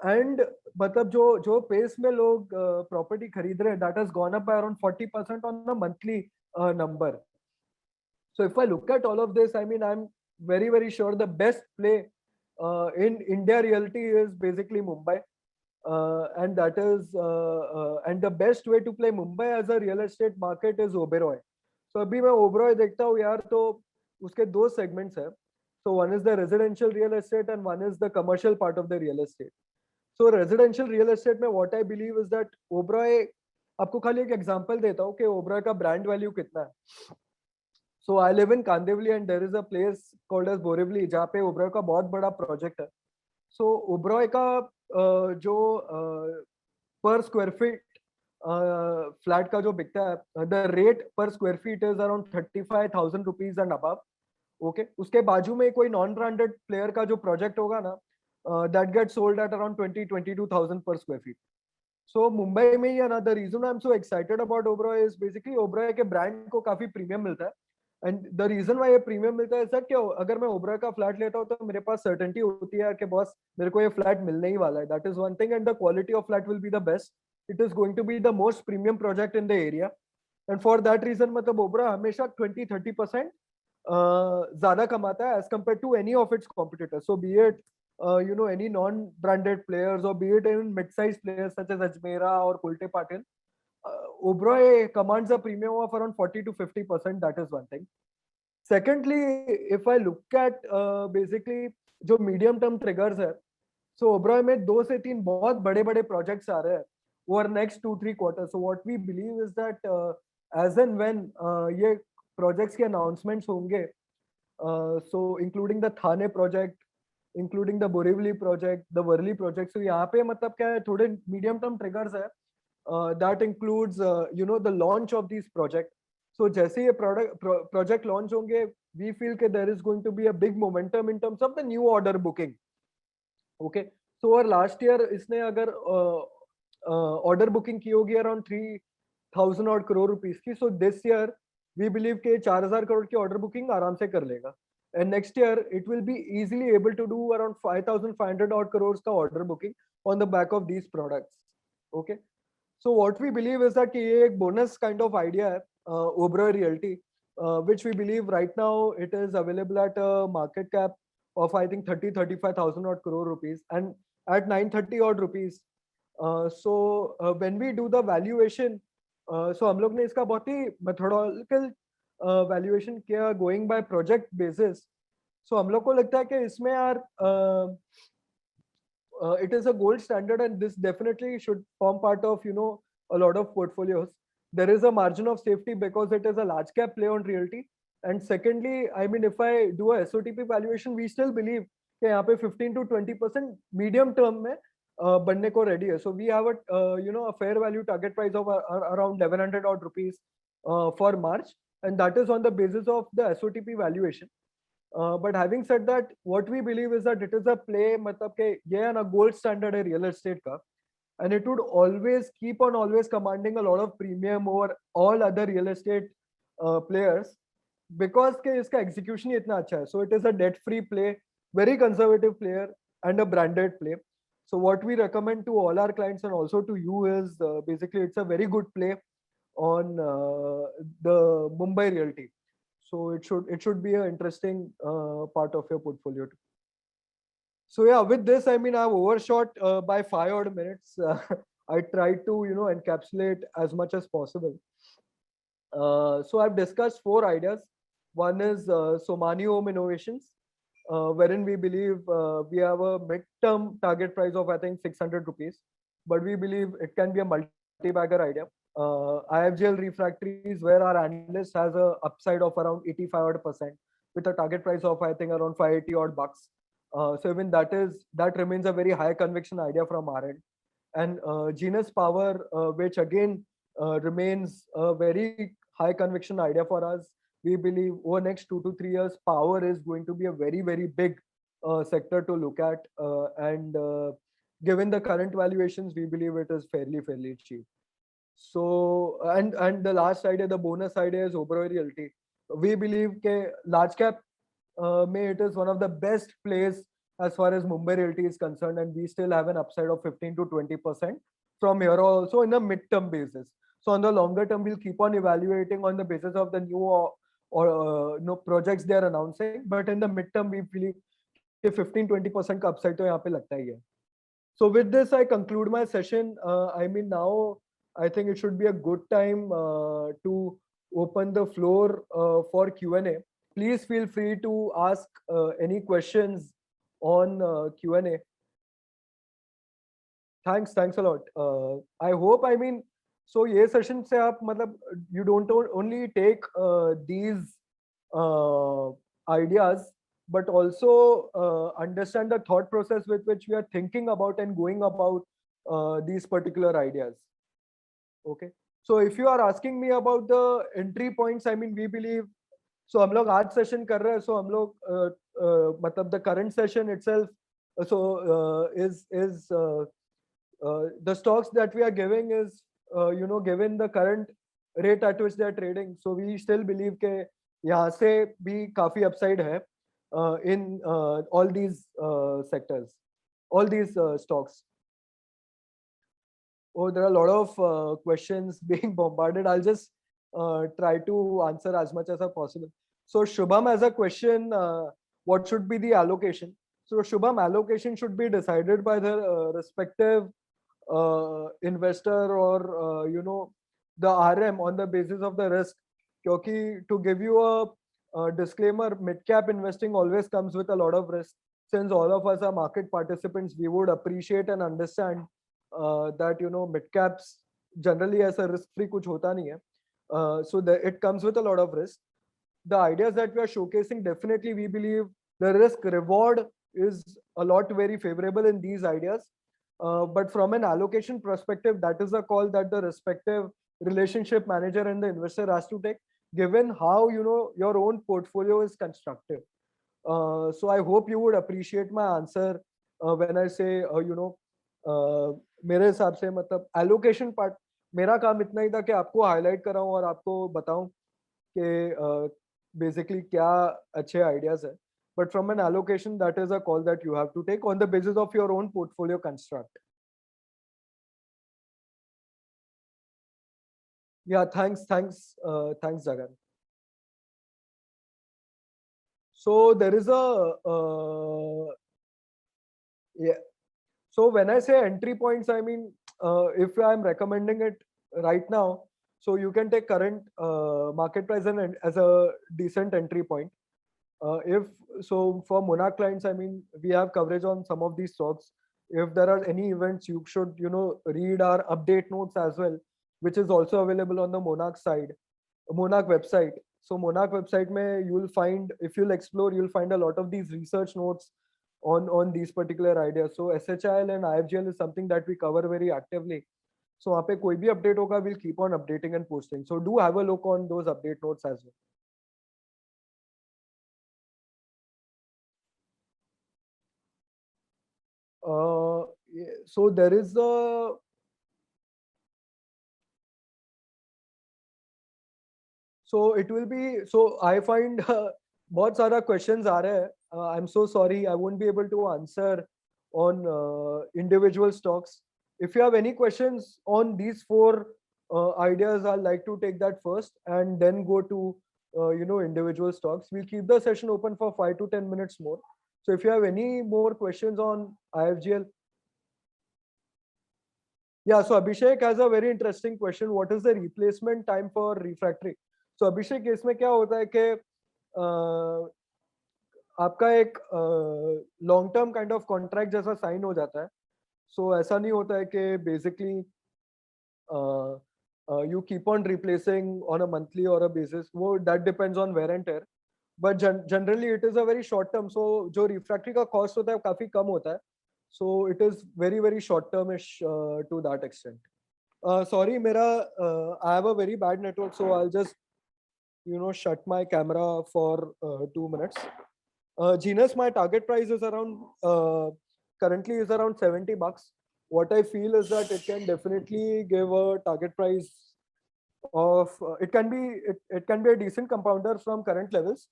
And मतलब जो pace में लोग property खरीद रहे हैं that has gone up by around 40% on a monthly number. So if I look at all of this, I mean, I'm very very sure the best play in India realty is basically Mumbai. And that is and the best way to play Mumbai as a real estate market is Oberoi. So अभी मैं Oberoi देखता हूँ यार, तो उसके दो segments है. So one is the residential real estate and one is the commercial part of the real estate. So residential real estate में what I believe is that Oberoi, आपको खाली एक example देता हूँ कि Oberoi का brand value कितना है. So I live in Kandivali and there is a place called as Borivali जहाँ पे Oberoi का बहुत बड़ा project है. So Oberoi का जो per square feet फ्लैट का जो बिकता है, द रेट पर square feet is around 35,000 rupees and above. Okay, उसके बाजू में कोई नॉन ब्रांडेड प्लेयर का जो प्रोजेक्ट होगा ना, that get sold at around 22,000 पर स्क्वायर फीट. सो मुंबई में ही है ना, the reason I am so excited about Oberoi is basically Oberoi के ब्रांड को काफी प्रीमियम मिलता है. एंड द रीजन वाई ये प्रीमियम मिलता है सर कि अगर मैं ओबरॉय का फ्लैट लेता हूँ तो मेरे पास सर्टेनिटी होती है कि बॉस मेरे को ये फ्लैट मिलने ही वाला है. That is one thing and the quality of flat will be the best. It is going to be the most premium project in the area, and for that reason मतलब ओबरा हमेशा 20-30% ज्यादा कमाता है as compared to any of its competitors. So be it any non-branded players or be it even mid-sized players such as Ajmera or Kulte Patil, Oberoi commands a premium of around 40-50%. That is one thing. Secondly, if I look at basically जो medium term triggers है, so Oberoi में 2 से 3 बहुत बड़े बड़े projects आ रहे हैं over next 2-3 quarters. So what we believe is that as and when ये projects के announcements होंगे, so including the Thane project, including the Borivali project, the Worli project, so यहाँ पे मतलब क्या है, थोड़े medium term triggers है. That includes the launch of these projects. So जैसे ये project launch होंगे, we feel that there is going to be a big momentum in terms of the new order booking. Okay, so over last year इसने अगर order booking की होगी around 3,000 और crore rupees की, so this year we believe के 4,000 करोड़ की order booking आराम से कर लेगा. And next year it will be easily able to do around 5,500 और करोड़ का order booking on the back of these products. Okay, so what we believe is that ये एक बोनस काइंड ऑफ आइडिया है Oberoi Realty, which we believe right now it is available at a market cap of I think 35,000 odd crore rupees and at 930 odd rupees. So when we do the valuation, so हम लोग ने इसका बहुत ही methodological valuation किया going by project basis. So हम लोग को लगता है कि इसमें यार it is a gold standard and this definitely should form part of a lot of portfolios. There is a margin of safety because it is a large cap play on realty. And secondly, I mean, if I do a SOTP valuation, we still believe कि यहाँ पे 15-20% medium term में बनने को ready है. So we have a fair value target price of around 1,100 odd rupees for March, and that is on the basis of the SOTP valuation. But having said that, what we believe is that it is a play, मतलब कि ये है ना gold standard है real estate का, and it would always keep on always commanding a lot of premium over all other real estate players because के इसका execution ही इतना अच्छा है. So it is a debt free play, very conservative player and a branded play. So what we recommend to all our clients and also to you is basically it's a very good play on the Mumbai realty. So it should be an interesting part of your portfolio too. So yeah, with this, I mean, I've overshot by 5 odd minutes. I tried to, encapsulate as much as possible. So I've discussed 4 ideas. One is Somani Home Innovations, wherein we believe we have a mid-term target price of, I think, 600 rupees. But we believe it can be a multi-bagger idea. IFGL Refractories, where our analyst has a upside of around 85%. with a target price of I think around 580 odd bucks. So even that remains a very high conviction idea from our end. And Genus Power, which again remains a very high conviction idea for us. We believe over next 2 to 3 years, power is going to be a very, very big sector to look at. And given the current valuations, we believe it is fairly cheap. So, and the last idea, the bonus idea is Oberoi Realty. We believe that large cap, may it is one of the best plays as far as Mumbai Realty is concerned, and we still have an upside of 15 to 20% from here also in a mid-term basis. So on the longer term, we'll keep on evaluating on the basis of the new or no projects they are announcing. But in the mid-term, we believe कि 15-20% का upside तो यहाँ पे लगता ही है. So with this, I conclude my session. I mean, now I think it should be a good time to open the floor for Q&A. Please feel free to ask any questions on Q&A. Thanks a lot. I hope, I mean, so ये session से आप मतलब you don't only take these ideas, but also understand the thought process with which we are thinking about and going about these particular ideas. Okay. So if you are asking me about the entry points, I mean, we believe, so हम लोग आज session कर रहे हैं, so हम लोग मतलब the current session itself, so is the stocks that we are giving is, given the current rate at which they are trading. So we still believe के यहाँ से भी काफी upside है in all these sectors, all these stocks. Oh, there are a lot of questions being bombarded. I'll just try to answer as much as possible. So Shubham has a question, what should be the allocation? So Shubham, allocation should be decided by the respective investor or, the RM on the basis of the risk. Because to give you a disclaimer, mid-cap investing always comes with a lot of risk. Since all of us are market participants, we would appreciate and understand that mid-caps generally as a risk-free kuch hota nahi hai. So it comes with a lot of risk. The ideas that we are showcasing, definitely we believe the risk reward is a lot very favorable in these ideas. But from an allocation perspective, that is a call that the respective relationship manager and the investor has to take, given how your own portfolio is constructed. So I hope you would appreciate my answer when I say मेरे हिसाब से मतलब allocation part, मेरा काम इतना ही था कि आपको highlight कराऊं और आपको बताऊं कि basically क्या अच्छे ideas है. But from an allocation, that is a call that you have to take on the basis of your own portfolio construct. Yeah, thanks, Jagan. So there is a yeah. So when I say entry points, I mean if I'm recommending it right now, so you can take current market price and as a decent entry point. If so, for Monarch clients, I mean, we have coverage on some of these stocks. If there are any events, you should read our update notes as well, which is also available on the Monarch side, Monarch website. So Monarch website mein you'll find, if you'll explore, you'll find a lot of these research notes on these particular ideas. So SHIL and IFGL is something that we cover very actively. So वहाँ पे कोई भी update होगा, we'll keep on updating and posting. So do have a look on those update notes as well. So there is a so it will be, so I find बहुत सारा questions आ रहे हैं. I'm so sorry, I won't be able to answer on individual stocks. If you have any questions on these four ideas, I'd like to take that first and then go to individual stocks. We'll keep the session open for 5 to 10 minutes more. So if you have any more questions on IFGL. Yeah, so Abhishek has a very interesting question. What is the replacement time for refractory? So Abhishek, इसमें क्या होता है कि आपका एक long term kind of contract जैसा sign हो जाता है. सो ऐसा नहीं होता है कि basically you keep on replacing on a monthly or a basis. वो that depends on wear and tear. but generally it is a very short term. So जो refractory का cost होता है वो काफी कम होता है. So it is very very short termish to that extent. Sorry, मेरा I have a very bad network, so I'll just shut my camera for 2 minutes. Genus, my target price is around currently is around $70. What I feel is that it can definitely give a target price of it can be a decent compounder from current levels,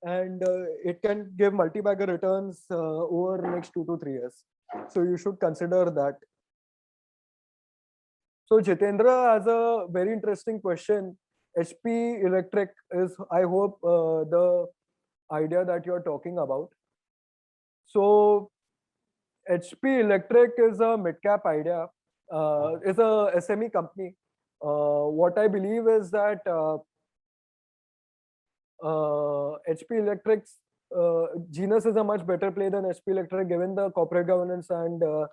and it can give multi-bagger returns over next 2 to 3 years. So you should consider that. So Jitendra has a very interesting question. HP Electric is, I hope, the idea that you're talking about. So HP Electric is a mid-cap idea, is a SME company. What I believe is that HP Electric's Genus is a much better play than HP Electric, given the corporate governance and the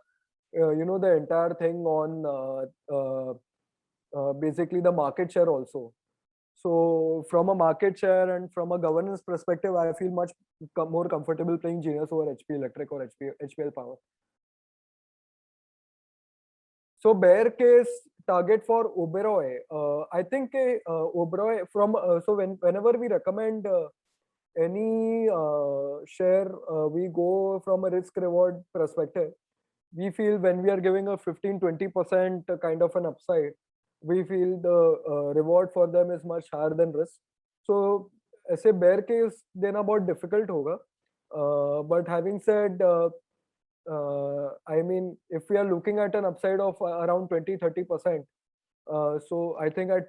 entire thing on basically the market share also. So from a market share and from a governance perspective, I feel much more comfortable playing Genus over HP Electric or HPL Power. So bear case target for Oberoi. I think Oberoi from whenever we recommend any share, we go from a risk reward perspective. We feel when we are giving a 15-20% kind of an upside, we feel the reward for them is much higher than risk. So ऐसे bear case देना बहुत difficult होगा. But having said, I mean, if we are looking at an upside of around 20-30%, so I think at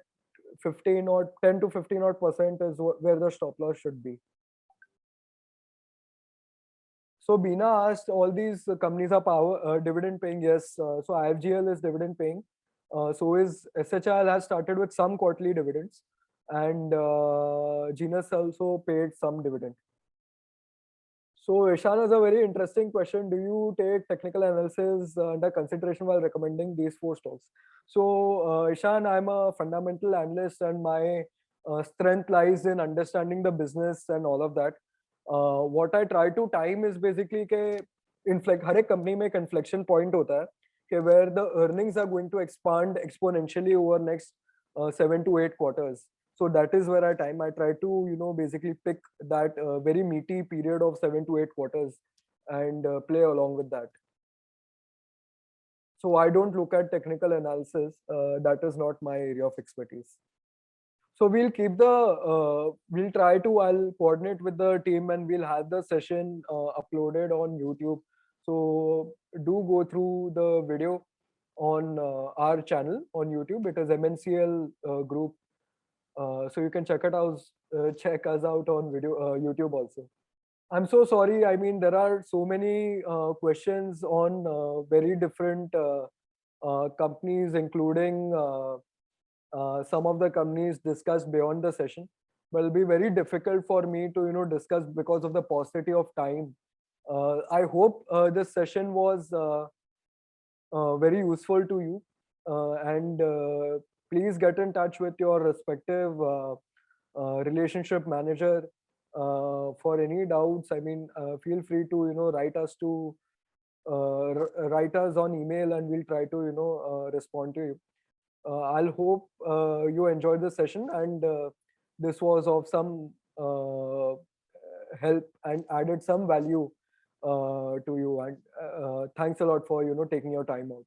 15 or 10 to 15 odd percent is where the stop loss should be. So Beena asked, all these companies are power dividend paying. Yes. So IFGL is dividend paying. So is SHIL has started with some quarterly dividends, and Genus also paid some dividend. So Ishan has a very interesting question. Do you take technical analysis under consideration while recommending these 4 stocks? So Ishan, I'm a fundamental analyst, and my strength lies in understanding the business and all of that. What I try to time is basically के हर एक company में एक inflection point होता है कि where the earnings are going to expand exponentially over next 7 to 8 quarters. So that is where I try to basically pick that very meaty period of 7 to 8 quarters and play along with that. So I don't look at technical analysis. That is not my area of expertise. So we'll try to, I'll coordinate with the team and we'll have the session uploaded on YouTube. So do go through the video on our channel on YouTube. It is MNCL Group. So you can check us out on YouTube also. I'm so sorry. I mean, there are so many questions on very different companies, including some of the companies discussed beyond the session. But it'll be very difficult for me to discuss because of the paucity of time. I hope this session was very useful to you, and please get in touch with your respective relationship manager for any doubts. I mean, feel free to write us on email, and we'll try to respond to you. I'll hope you enjoyed the session, and this was of some help and added some value to you. And thanks a lot for taking your time out.